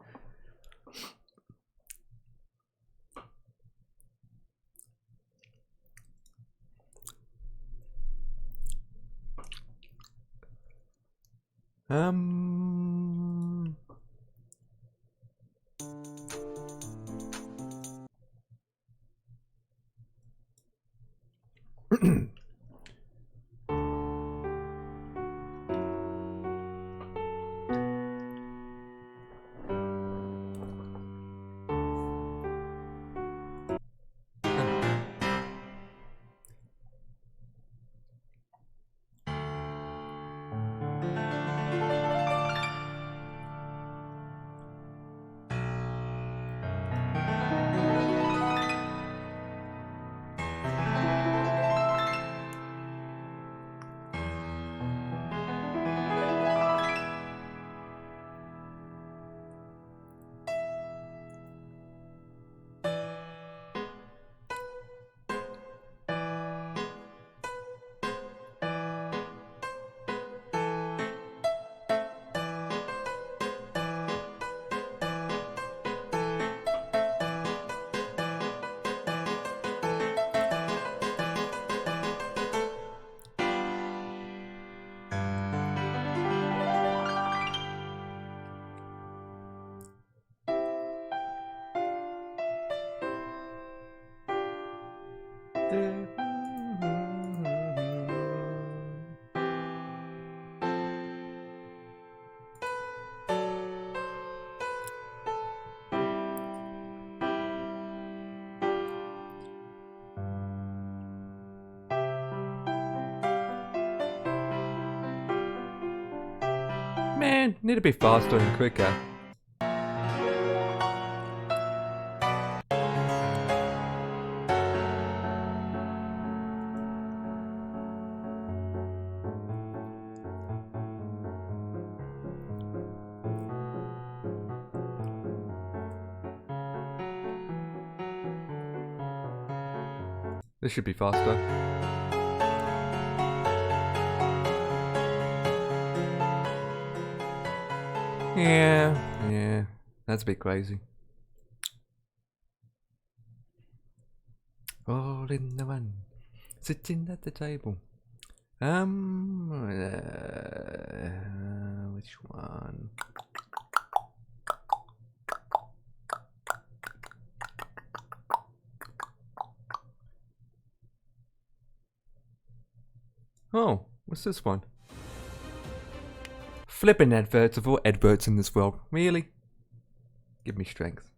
Speaker 1: Man, need to be faster and quicker. This should be faster. Yeah, that's a bit crazy. All in the one, sitting at the table. Which one? Oh, what's this one? Flipping adverts of all adverts in this world. Really? Give me strength.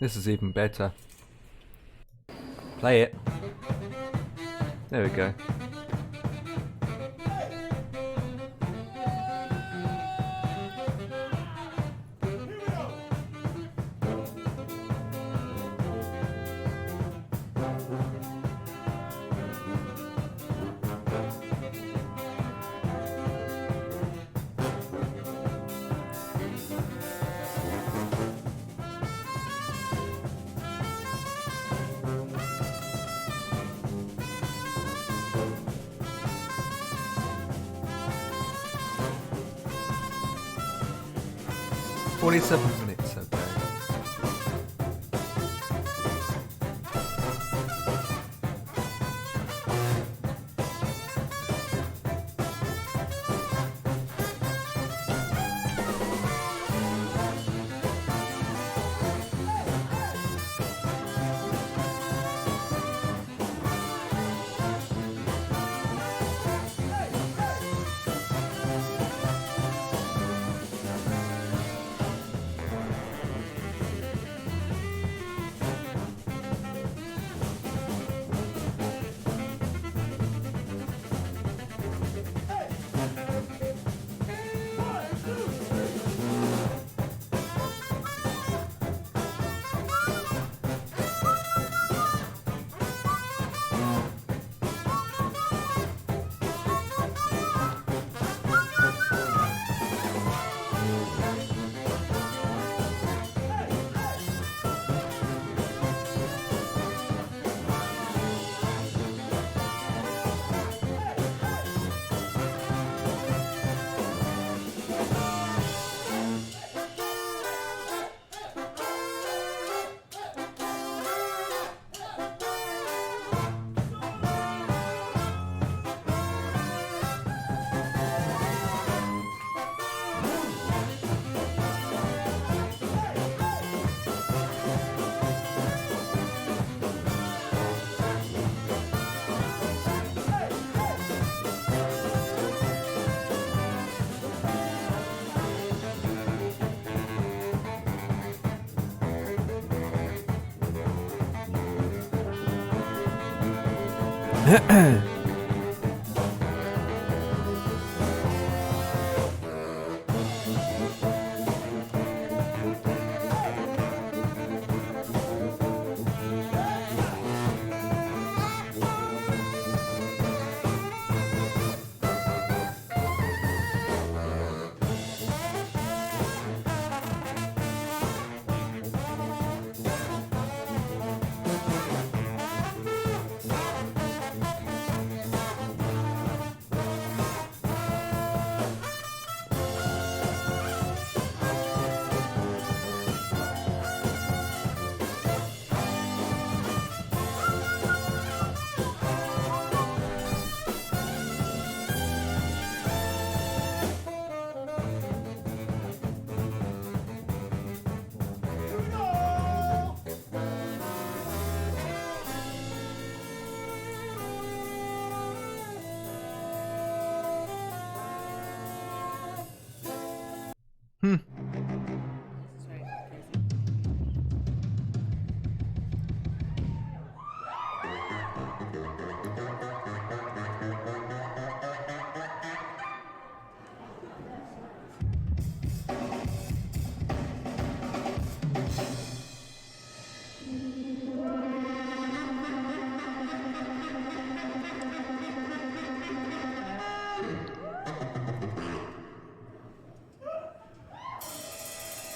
Speaker 1: This is even better. Play it. There we go. 47 minutes, okay.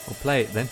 Speaker 1: We'll play it then.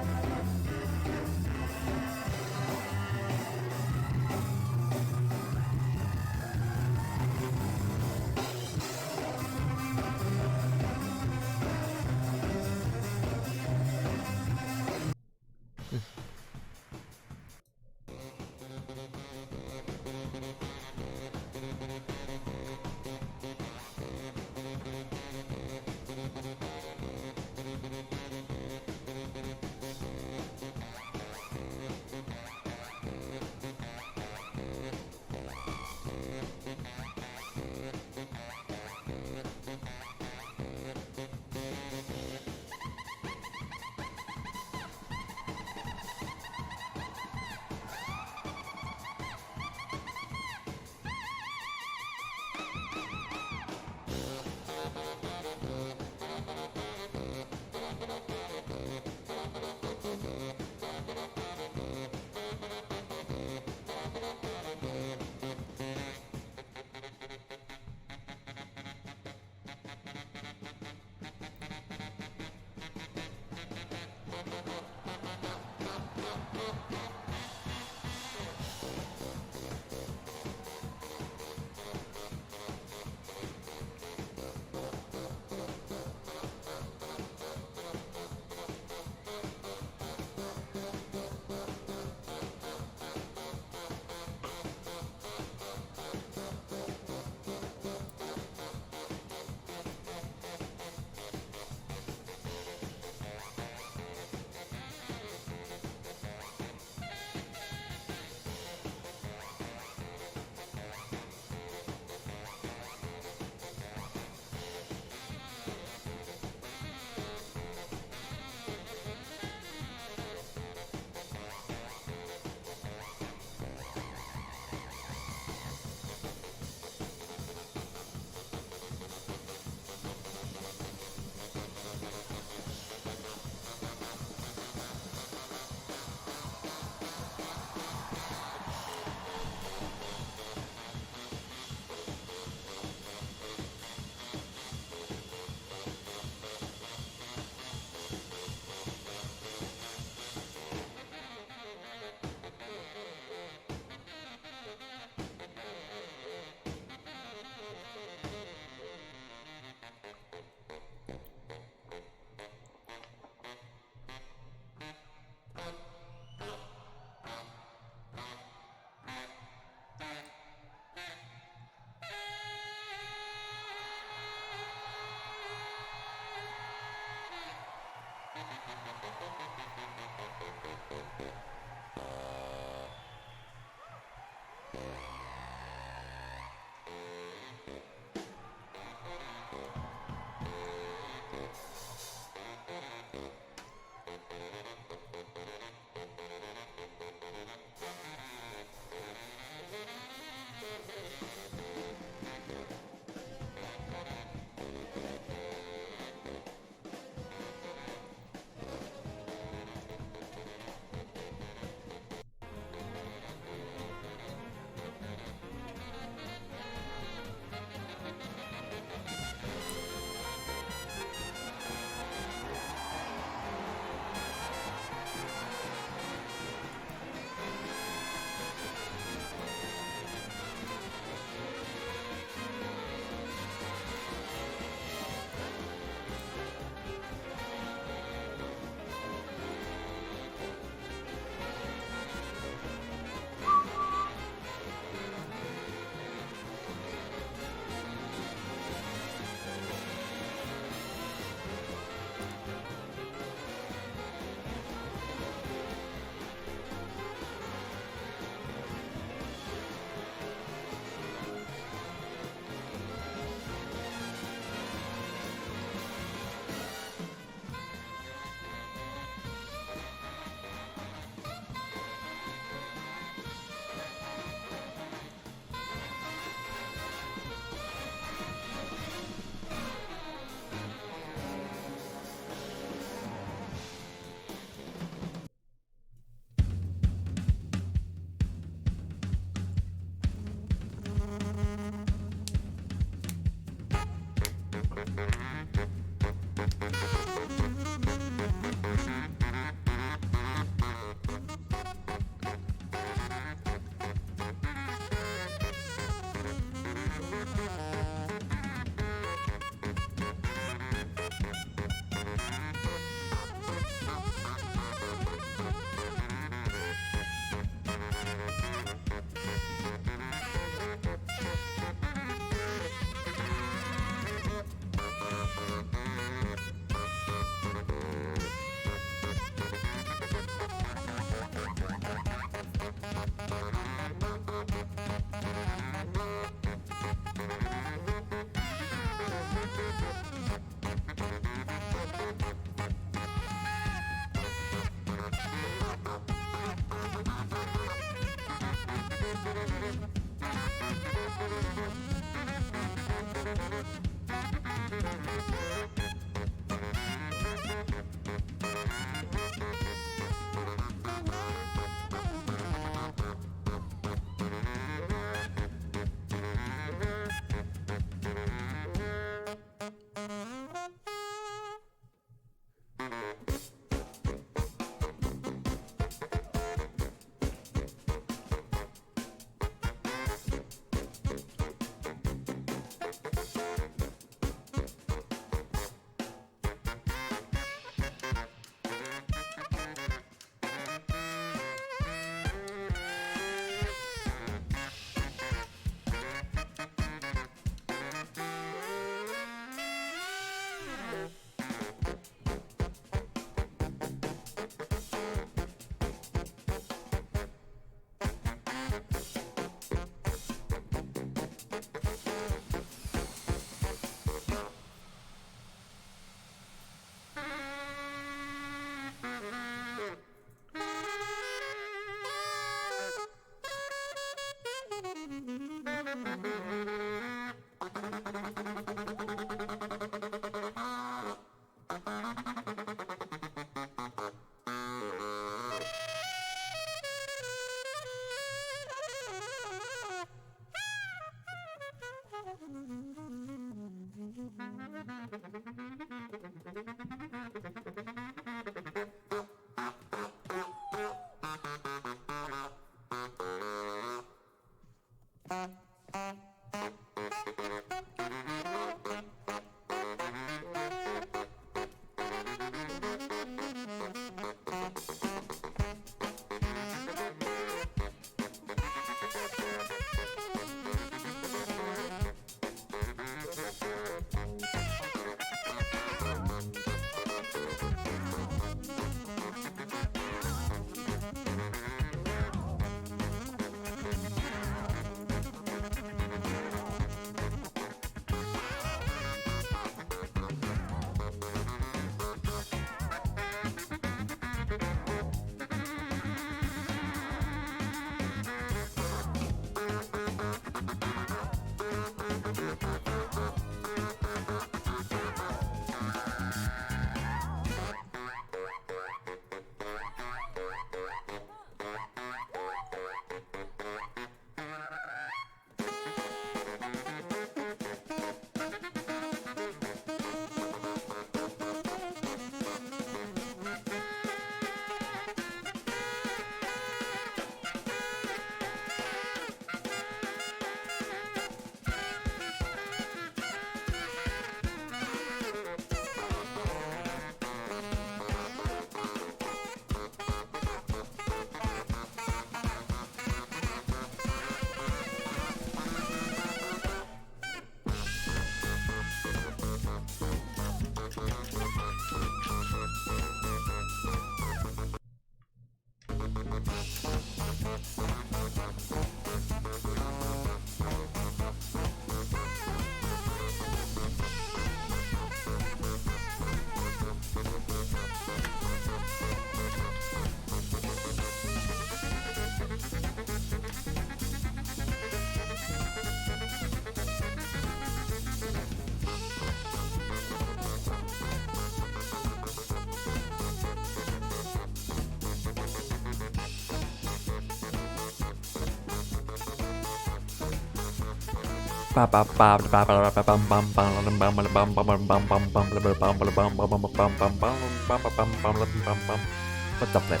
Speaker 1: What's up then?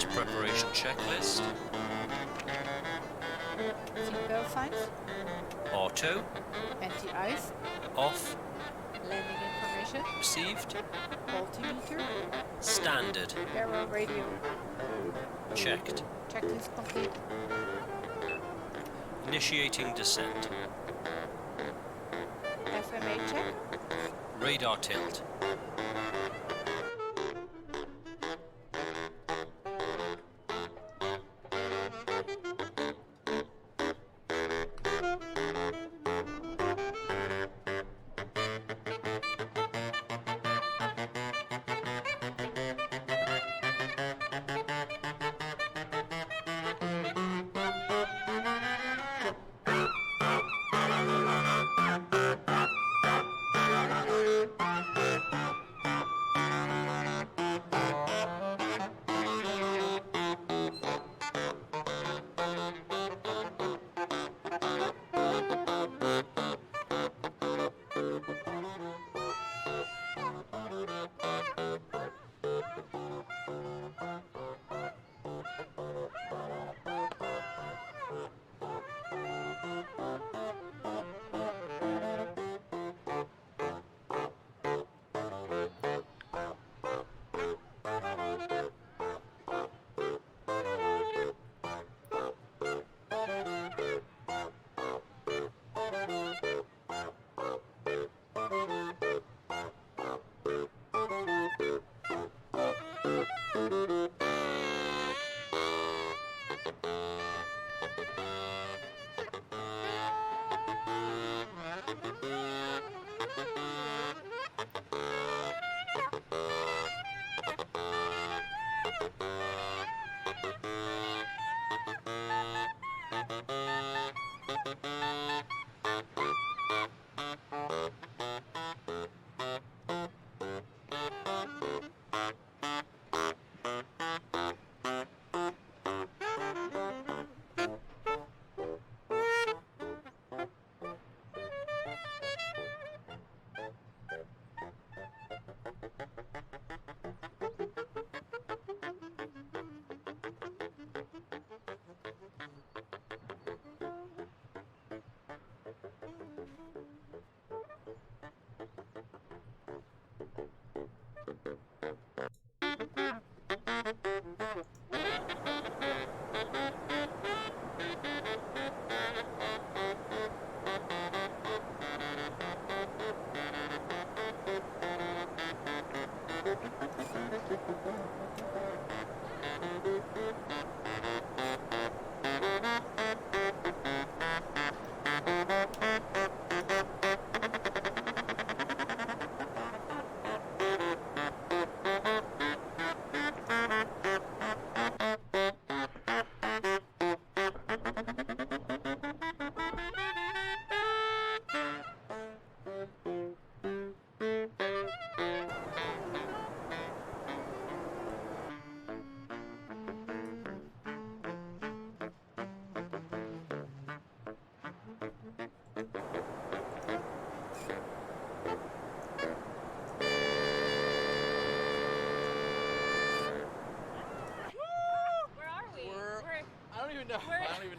Speaker 2: Flight preparation checklist.
Speaker 4: Seatbelt signs.
Speaker 2: Auto.
Speaker 4: Anti-ice.
Speaker 2: Off.
Speaker 4: Landing information.
Speaker 2: Received.
Speaker 4: Altimeter.
Speaker 2: Standard.
Speaker 4: Error radio.
Speaker 2: Checked.
Speaker 4: Checklist complete.
Speaker 2: Initiating descent.
Speaker 4: FMA check.
Speaker 2: Radar tilt.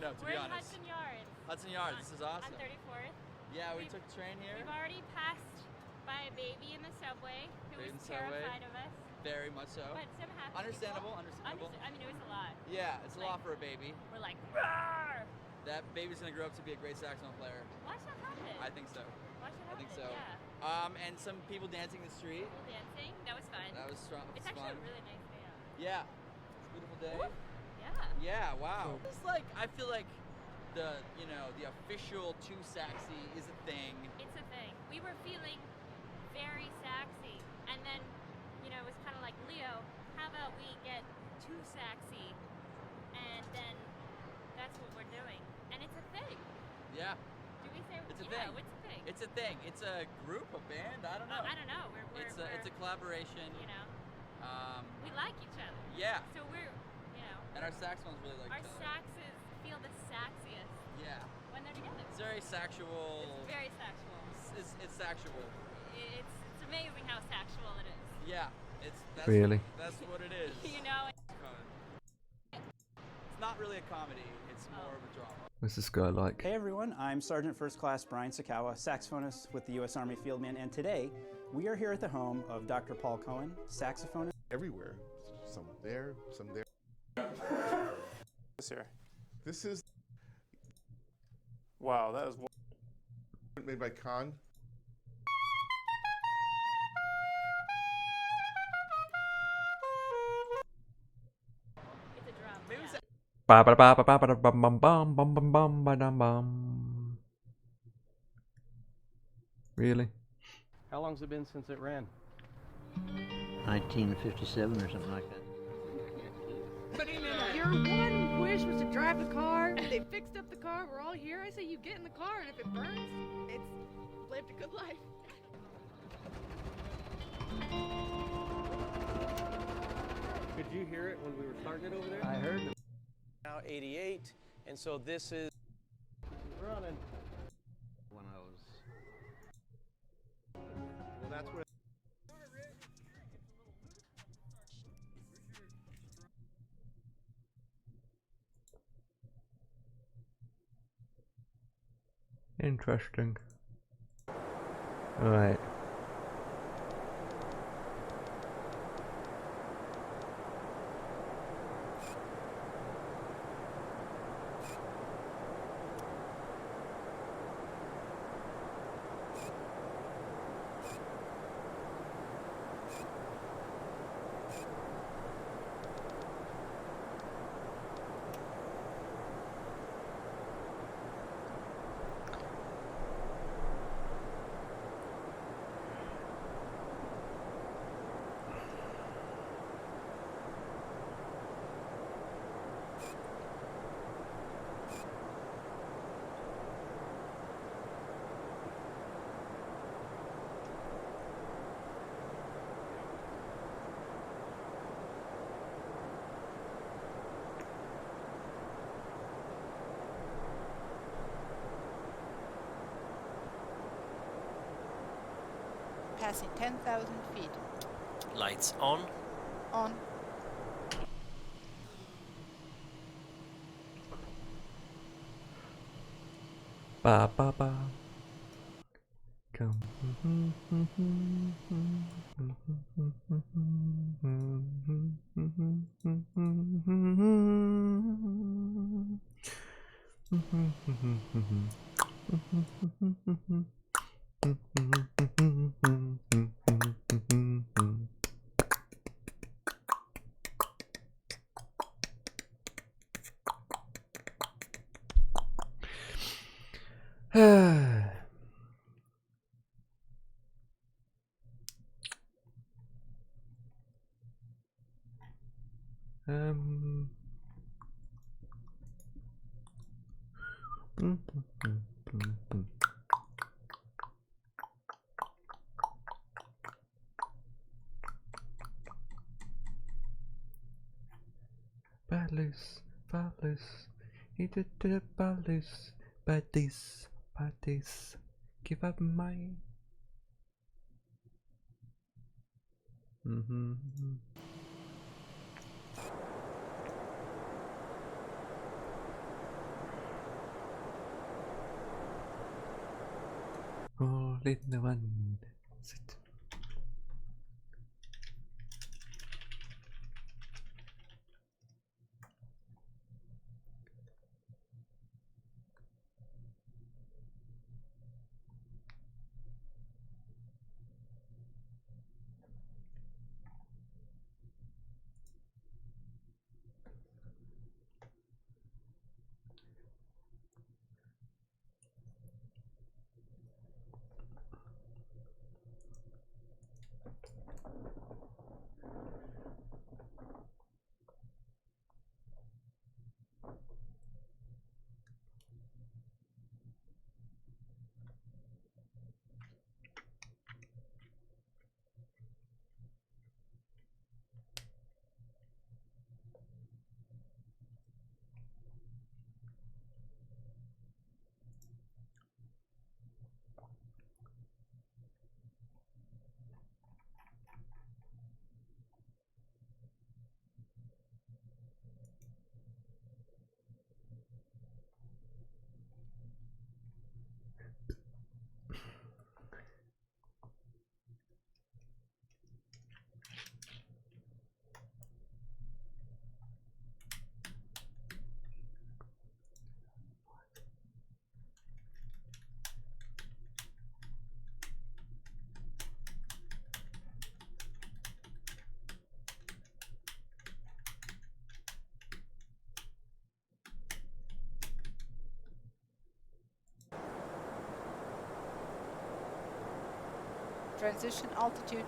Speaker 5: To be honest.
Speaker 6: Hudson Yards.
Speaker 5: Hudson Yards, this is awesome.
Speaker 6: On 34th.
Speaker 5: Yeah, we took the train here.
Speaker 6: We've already passed by a baby in the subway who was terrified of us.
Speaker 5: Very much so.
Speaker 6: But some happy
Speaker 5: Understandable,
Speaker 6: people.
Speaker 5: understandable.
Speaker 6: I mean, it was a lot.
Speaker 5: Yeah, it's a
Speaker 6: Like,
Speaker 5: lot for a baby.
Speaker 6: We're like, roar!
Speaker 5: That baby's gonna grow up to be a great saxophone player.
Speaker 6: Watch that happen.
Speaker 5: I think so.
Speaker 6: Watch it
Speaker 5: I
Speaker 6: happen.
Speaker 5: think so.
Speaker 6: Yeah.
Speaker 5: And some people dancing in the street.
Speaker 6: People dancing. That was fun.
Speaker 5: That was strong.
Speaker 6: It's actually a really nice day out.
Speaker 5: Yeah. It's a beautiful day.
Speaker 6: Woo. Yeah.
Speaker 5: Yeah, wow. It's like, I feel like the official too saxy is a thing.
Speaker 6: It's a thing. We were feeling very saxy, and then, it was kind of like, Leo, how about we get too saxy, and then that's what we're doing, and it's a thing.
Speaker 5: Yeah.
Speaker 6: Do we say
Speaker 5: it's a
Speaker 6: yeah,
Speaker 5: thing?
Speaker 6: It's a thing.
Speaker 5: It's a thing. It's a group, a band. I don't know.
Speaker 6: I don't know.
Speaker 5: It's a collaboration.
Speaker 6: We like each other.
Speaker 5: Yeah.
Speaker 6: So we're,
Speaker 5: And our saxophones really like
Speaker 6: our
Speaker 5: each other.
Speaker 6: saxes feel the saxiest.
Speaker 5: Yeah.
Speaker 6: When they're together.
Speaker 5: It's very sexual.
Speaker 6: It's very sexual.
Speaker 5: It's sexual.
Speaker 6: It's amazing how sexual it is.
Speaker 5: Yeah. That's
Speaker 1: Really?
Speaker 5: That's what it is. not really a comedy. It's more of a drama.
Speaker 1: What's this guy like?
Speaker 7: Hey everyone, I'm Sergeant First Class Brian Sakawa, saxophonist with the U.S. Army Fieldman, and today we are here at the home of Dr. Paul Cohen, saxophonist.
Speaker 8: Everywhere, some there, some there.
Speaker 9: This here.
Speaker 8: This is
Speaker 9: Wow, that is.
Speaker 8: made by Khan.
Speaker 6: It's a drum.
Speaker 5: Maybe
Speaker 6: yeah.
Speaker 1: Ba ba ba ba ba ba bum bum bum bum bum bum ba dum bum. Really?
Speaker 3: How long's it been since it ran?
Speaker 10: 1957 or something like that.
Speaker 4: Your one wish was to drive the car. They fixed up the car. We're all here. I say you get in the car, and if it burns, it's lived a good life.
Speaker 3: Could you hear it when we were starting it over there?
Speaker 10: I heard it.
Speaker 3: Now 88, and so this is running.
Speaker 10: When I was.
Speaker 8: Well, that's where.
Speaker 1: Interesting. Right.
Speaker 4: Passing 10,000 feet.
Speaker 2: Lights on.
Speaker 4: On.
Speaker 1: Ba ba ba. Come. um. Ballus, ballus, he did the ballus, baddies, baddies, give up my. All in the one. Sit.
Speaker 4: Transition altitude.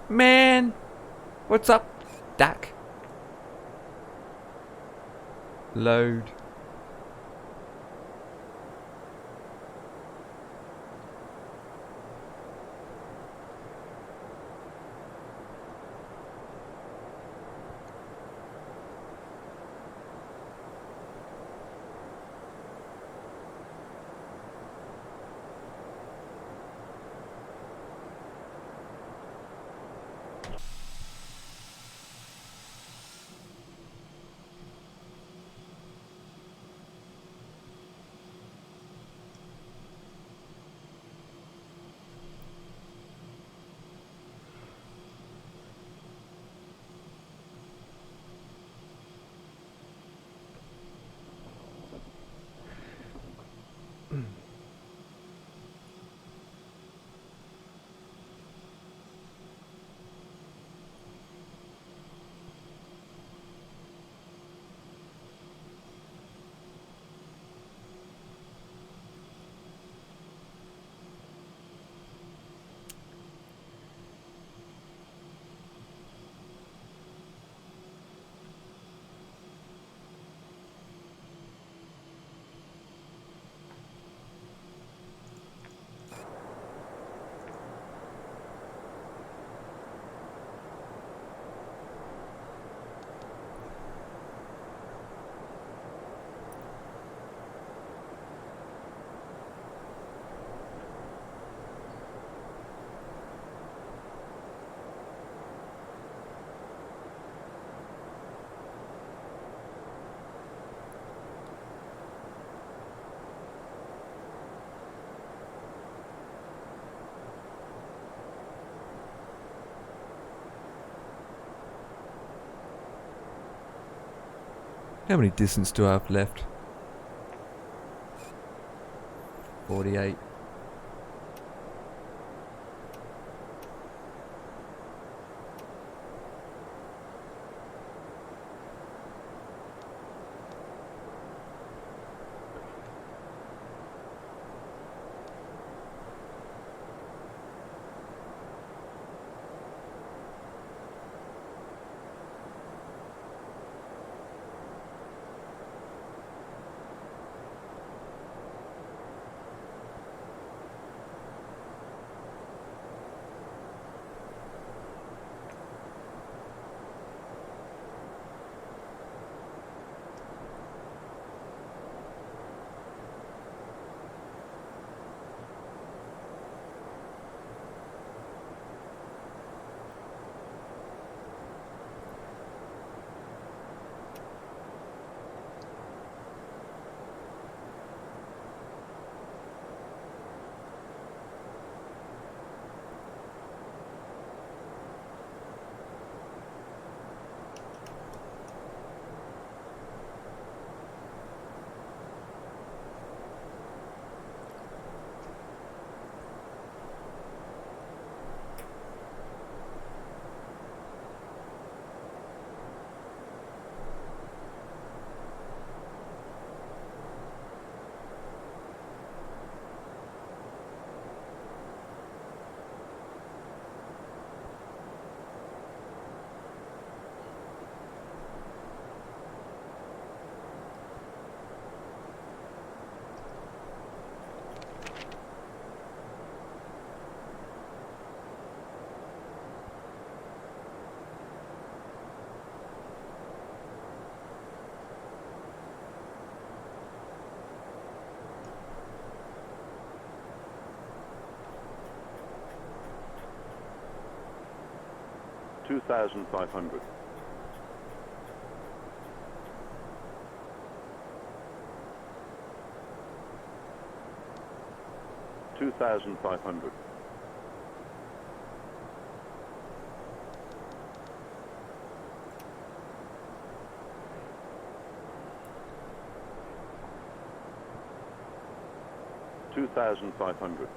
Speaker 1: Man, what's up, Dak? Load. How many distance do I have left? 48.
Speaker 11: 2,500. 2,500. 2,500.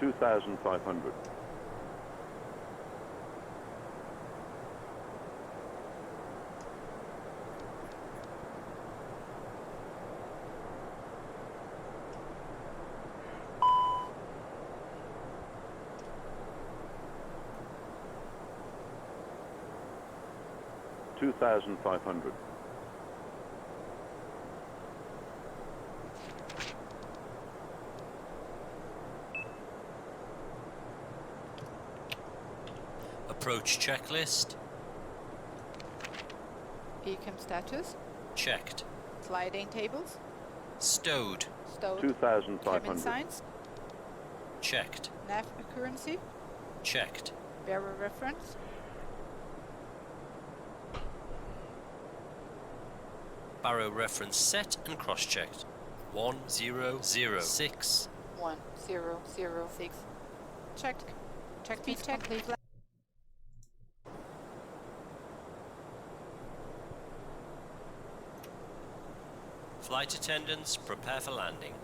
Speaker 11: 2,500. 2,500.
Speaker 2: 'Approach checklist'.
Speaker 12: Beacon status.
Speaker 2: Checked.
Speaker 12: Sliding tables.
Speaker 2: Stowed.
Speaker 12: Stowed.
Speaker 11: 2,500.
Speaker 12: Cabin signs.
Speaker 2: Checked.
Speaker 12: Nav accuracy.
Speaker 2: Checked.
Speaker 12: Bearer reference.
Speaker 2: Barrow reference set and cross-checked. 1006.
Speaker 12: 1006. Checked. Check speed check. Complete.
Speaker 2: Flight attendants, prepare for landing.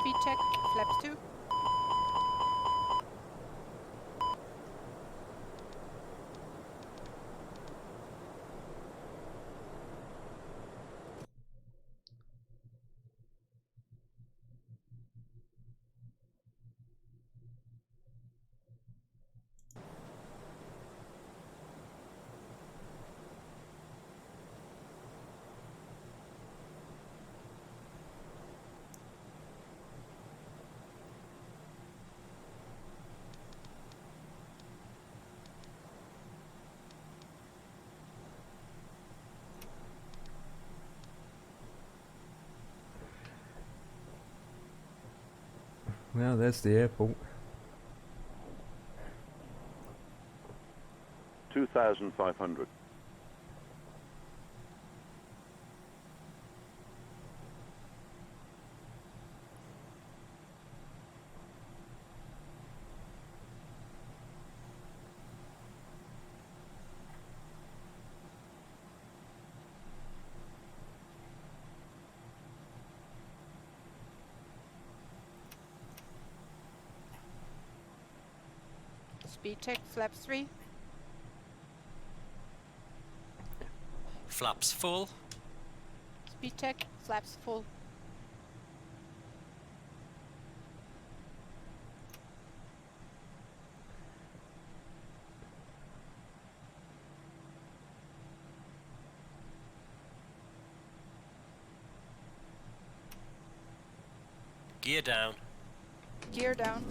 Speaker 12: Speed check. Flaps 2.
Speaker 1: Well, there's the airport.
Speaker 11: 2,500.
Speaker 12: Speed check. Flaps 3.
Speaker 2: Flaps full.
Speaker 12: Speed check, flaps full.
Speaker 2: Gear down.
Speaker 12: Gear down.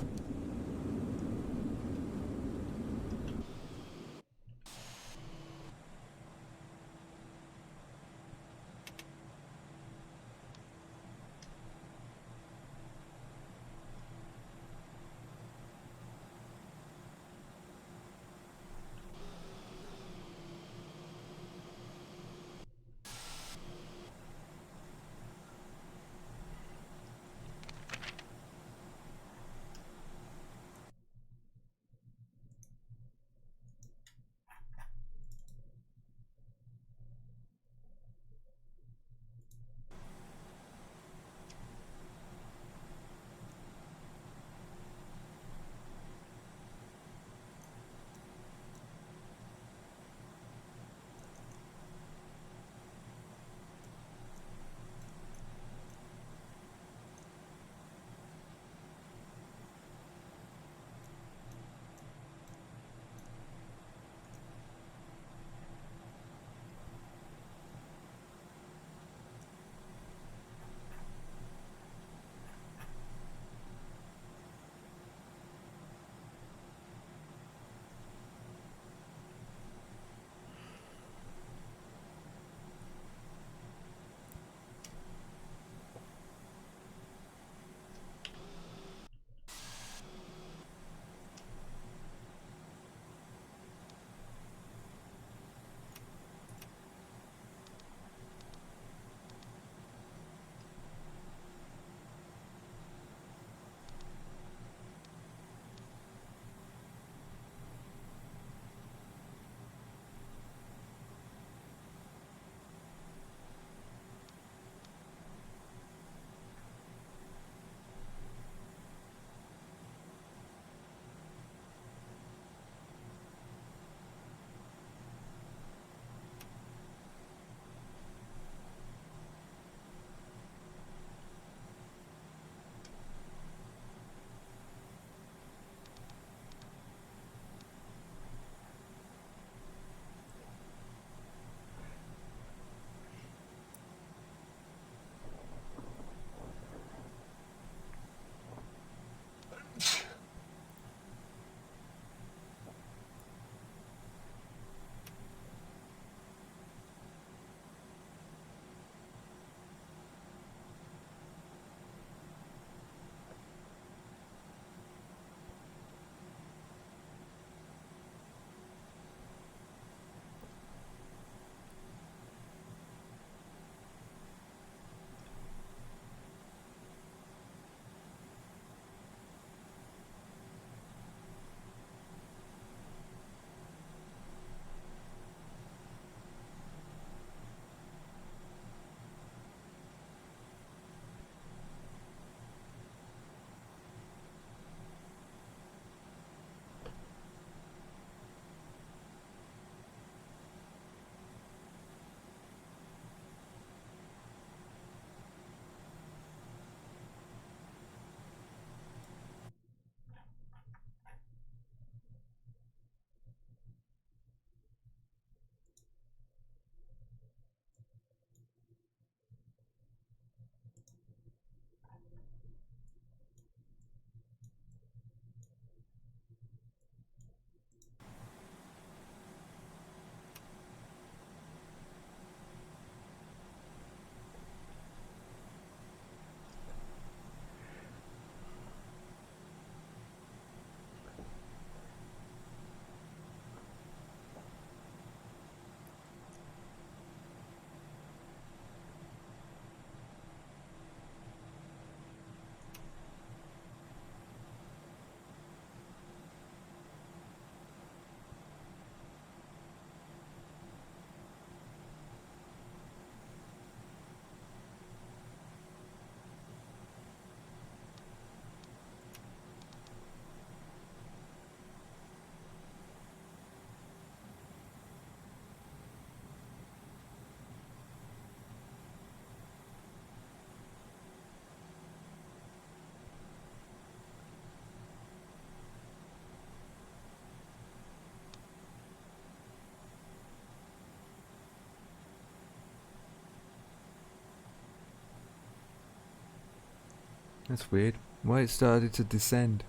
Speaker 1: That's weird. Why it started to descend?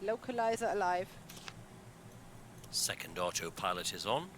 Speaker 12: Localizer alive.
Speaker 2: Second autopilot is on.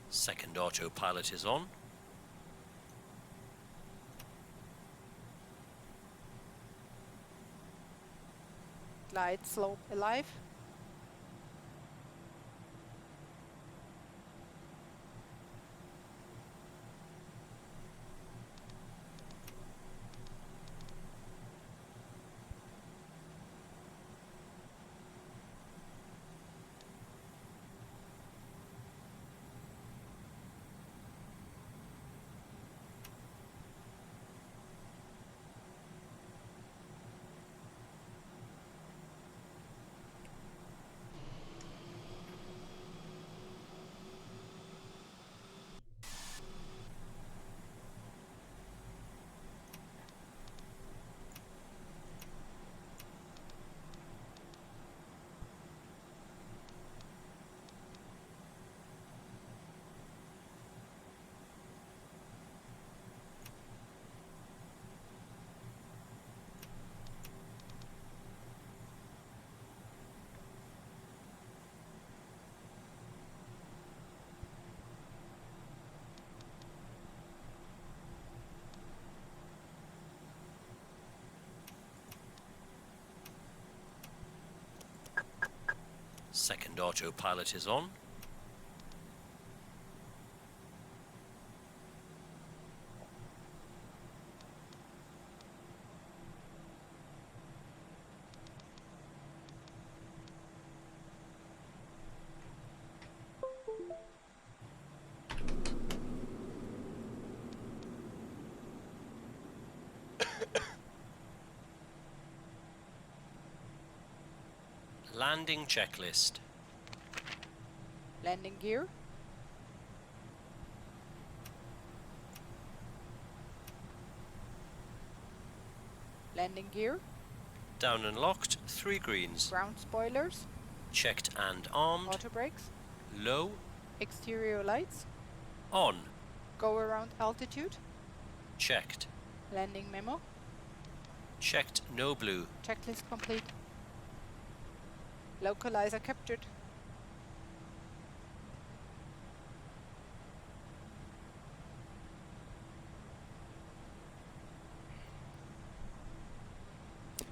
Speaker 2: Second autopilot is on.
Speaker 12: Glide slope alive.
Speaker 2: Second autopilot is on. Landing checklist.
Speaker 12: Landing gear. Landing gear.
Speaker 2: Down and locked, 3 greens.
Speaker 12: Ground spoilers.
Speaker 2: Checked and armed.
Speaker 12: Auto brakes.
Speaker 2: Low.
Speaker 12: Exterior lights.
Speaker 2: On.
Speaker 12: Go around altitude.
Speaker 2: Checked.
Speaker 12: Landing memo.
Speaker 2: Checked, no blue.
Speaker 12: Checklist complete. Localizer captured.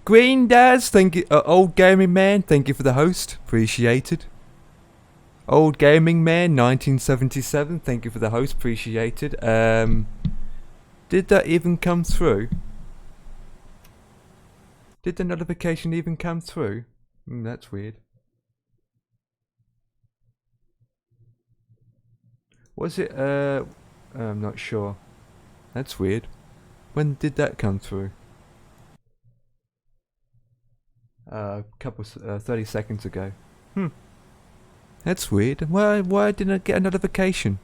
Speaker 1: Green Dads, thank you. Old Gaming Man, thank you for the host. Appreciated. Old Gaming Man, 1977, thank you for the host. Appreciated. Did that even come through? Did the notification even come through? That's weird. Was it, I'm not sure. That's weird. When did that come through? Couple 30 seconds ago. That's weird. Why didn't I get a notification?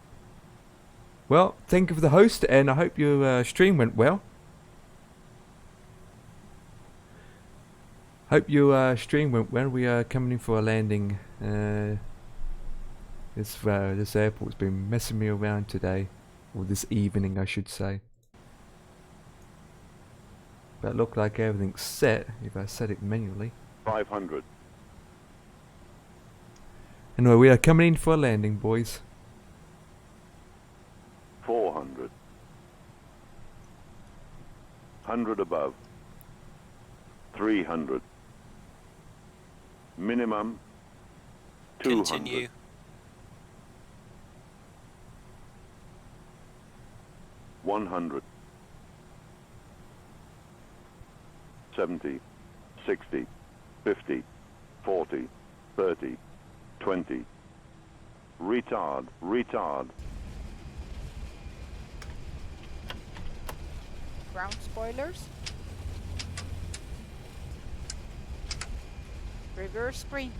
Speaker 1: Well, thank you for the host, and I hope your stream went well. Hope your stream went well. We are coming in for a landing. This airport's been messing me around today, or this evening, I should say. But it looked like everything's set if I set it manually.
Speaker 11: 500.
Speaker 1: Anyway, we are coming in for a landing, boys.
Speaker 11: 400. 100 above. 300. Minimum 200.
Speaker 2: Continue.
Speaker 11: 100. 70. 60. 50. 40. 30. 20. Retard. Retard.
Speaker 12: Ground spoilers. Reverse screen.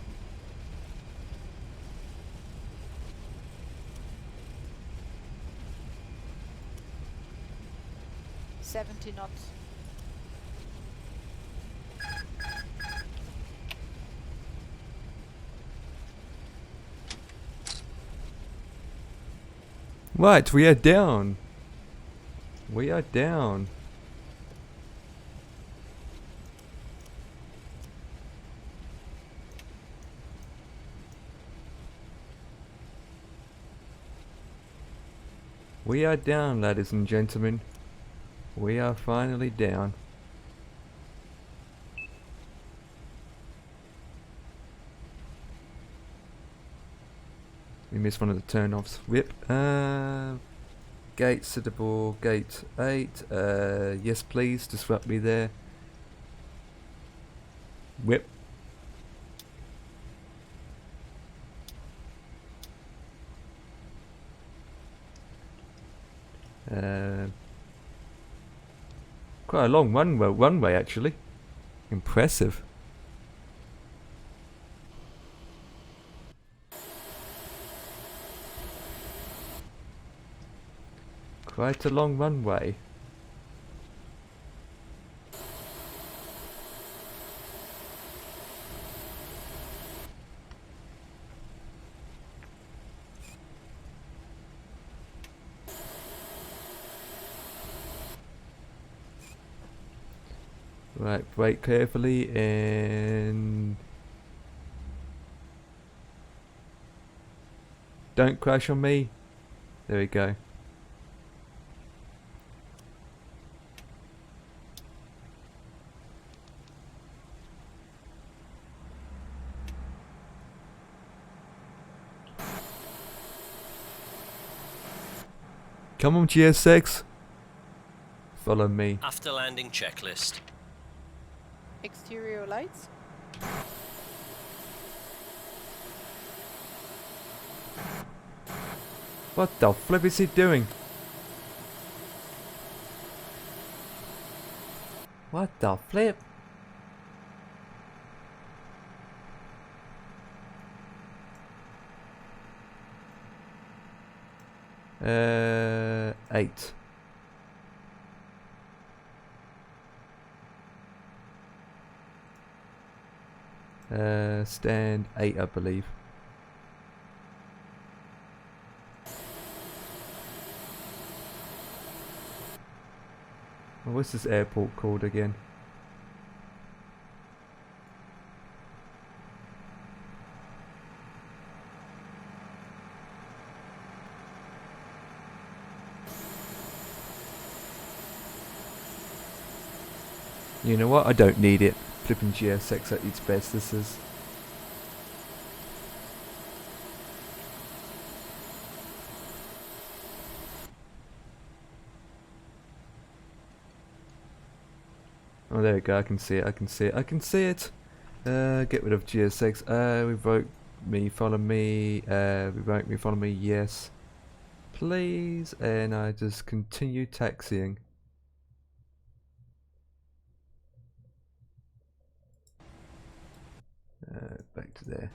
Speaker 12: $70 knots.
Speaker 1: Right, we are down. We are down. We are down, ladies and gentlemen. We are finally down. We missed one of the turn-offs. Whip. Gate suitable. Gate 8. Yes, please. Disrupt me there. Whip. Quite a long runway actually. Impressive. Quite a long runway. Right, brake carefully and don't crash on me. There we go. Come on, GSX. Follow me.
Speaker 2: After landing checklist.
Speaker 12: Exterior lights.
Speaker 1: What the flip is he doing? What the flip? Eight. Stand 8, I believe. Oh, what's this airport called again? You know what? I don't need it. Flipping GSX at its best, this is. Oh, there we go. I can see it. I can see it. I can see it. Get rid of GSX. Revoke me. Follow me. Revoke me. Follow me. Yes, please. And I just continue taxiing. Back to there.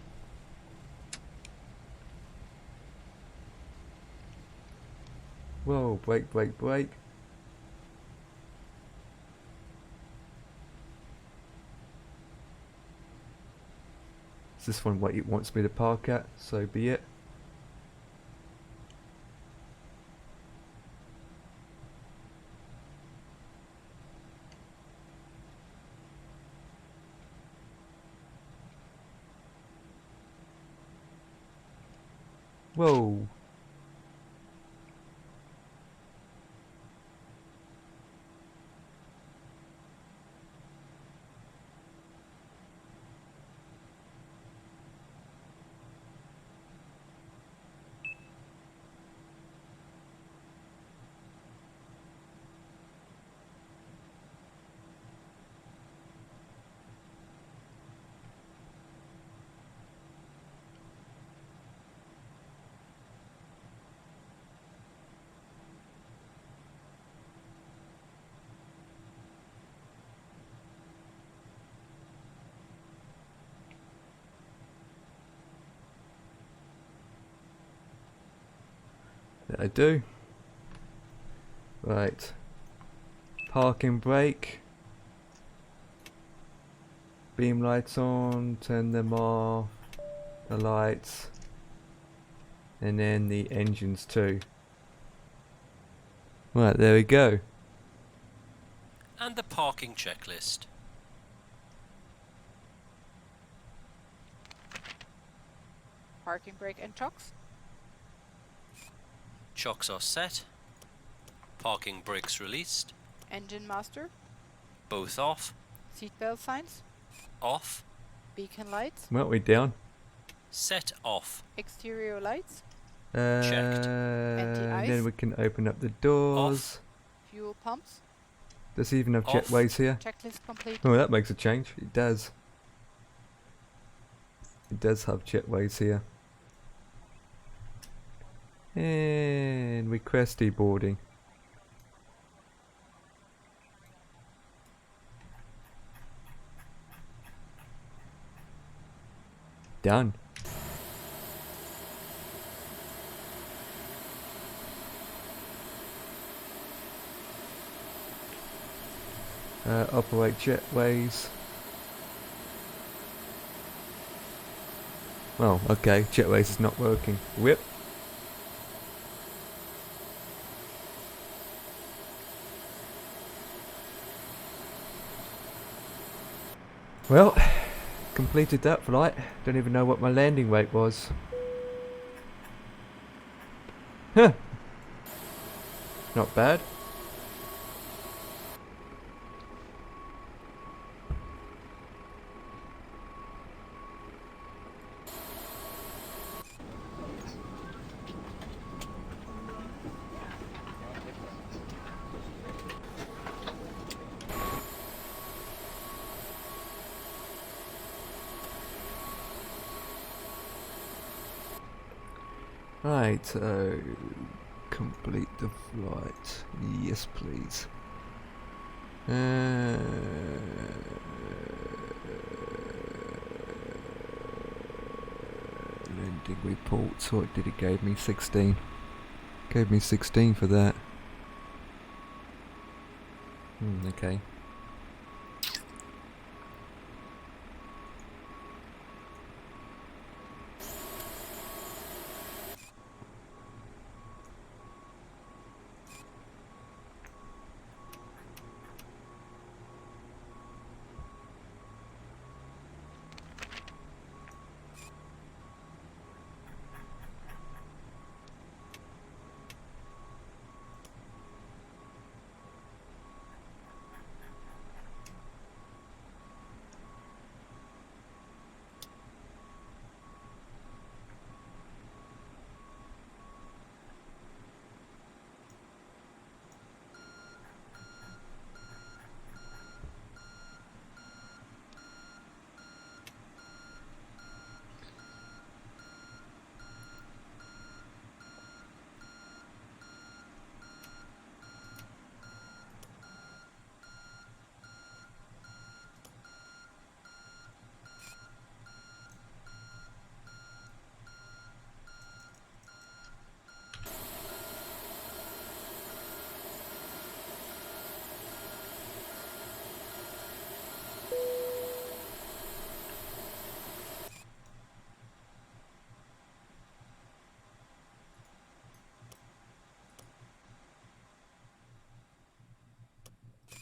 Speaker 1: Whoa, brake, brake, brake. Is this one what it wants me to park at? So be it. Whoa. That I do. Right. Parking brake. Beam lights on, turn them off. The lights. And then the engines too. Right, there we go.
Speaker 2: And the parking checklist.
Speaker 12: Parking brake and chocks.
Speaker 2: Chocks are set. Parking brakes released.
Speaker 12: Engine master.
Speaker 2: Both off.
Speaker 12: Seatbelt signs.
Speaker 2: Off.
Speaker 12: Beacon lights.
Speaker 1: Weren't we down?
Speaker 2: Set off.
Speaker 12: Exterior lights.
Speaker 2: Checked.
Speaker 12: Anti-ice.
Speaker 1: Then we can open up the doors.
Speaker 12: Fuel pumps.
Speaker 1: Does he even have
Speaker 2: Off.
Speaker 1: jetways here?
Speaker 12: Checklist complete.
Speaker 1: Oh, that makes a change. It does. It does have jetways here. And request deboarding. Done. Operate jetways. Oh, okay. Jetways is not working. Whip. Well, completed that flight. Don't even know what my landing weight was. Huh. Not bad. Right, complete the flight. Yes, please. Landing reports. What did it give me? 16. Gave me 16 for that. Okay.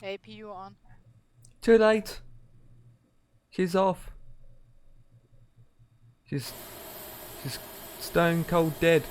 Speaker 12: APU on.
Speaker 1: Too late. She's off. She's stone cold dead.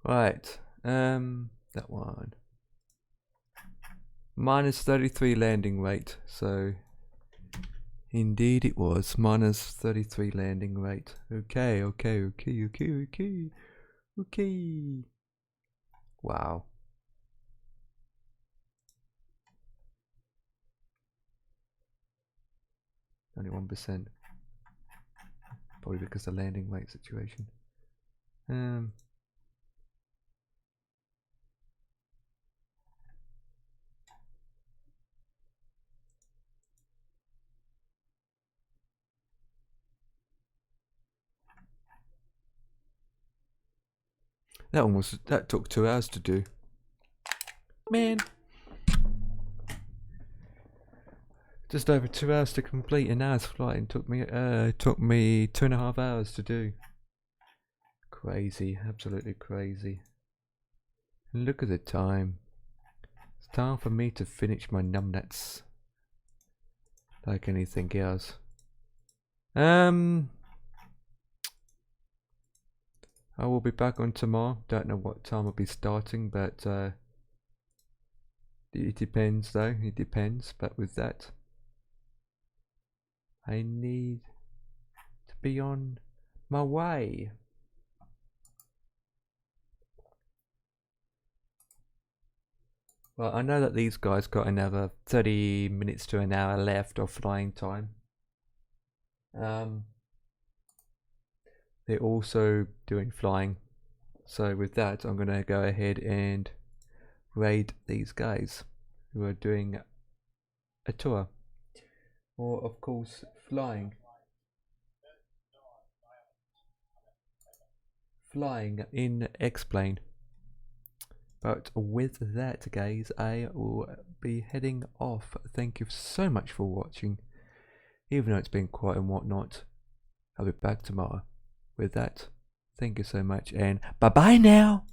Speaker 1: Right, that one. Minus 33 landing rate, so indeed it was minus 33 landing rate. Okay. Wow. Only 1%. Probably because of the landing rate situation. That took 2 hours to do. Man. Just over 2 hours to complete an hour's flight, and took me 2.5 hours to do. Crazy, absolutely crazy. And look at the time. It's time for me to finish my numbnuts. Like anything else. I will be back on tomorrow. Don't know what time I'll be starting, but it depends though. It depends. But with that, I need to be on my way. Well, I know that these guys got another 30 minutes to an hour left of flying time. They're also doing flying. So with that, I'm going to go ahead and raid these guys who are doing a tour. Or, of course, flying. Flying in X-Plane. But with that, guys, I will be heading off. Thank you so much for watching. Even though it's been quiet and whatnot, I'll be back tomorrow. With that, thank you so much, and bye-bye now!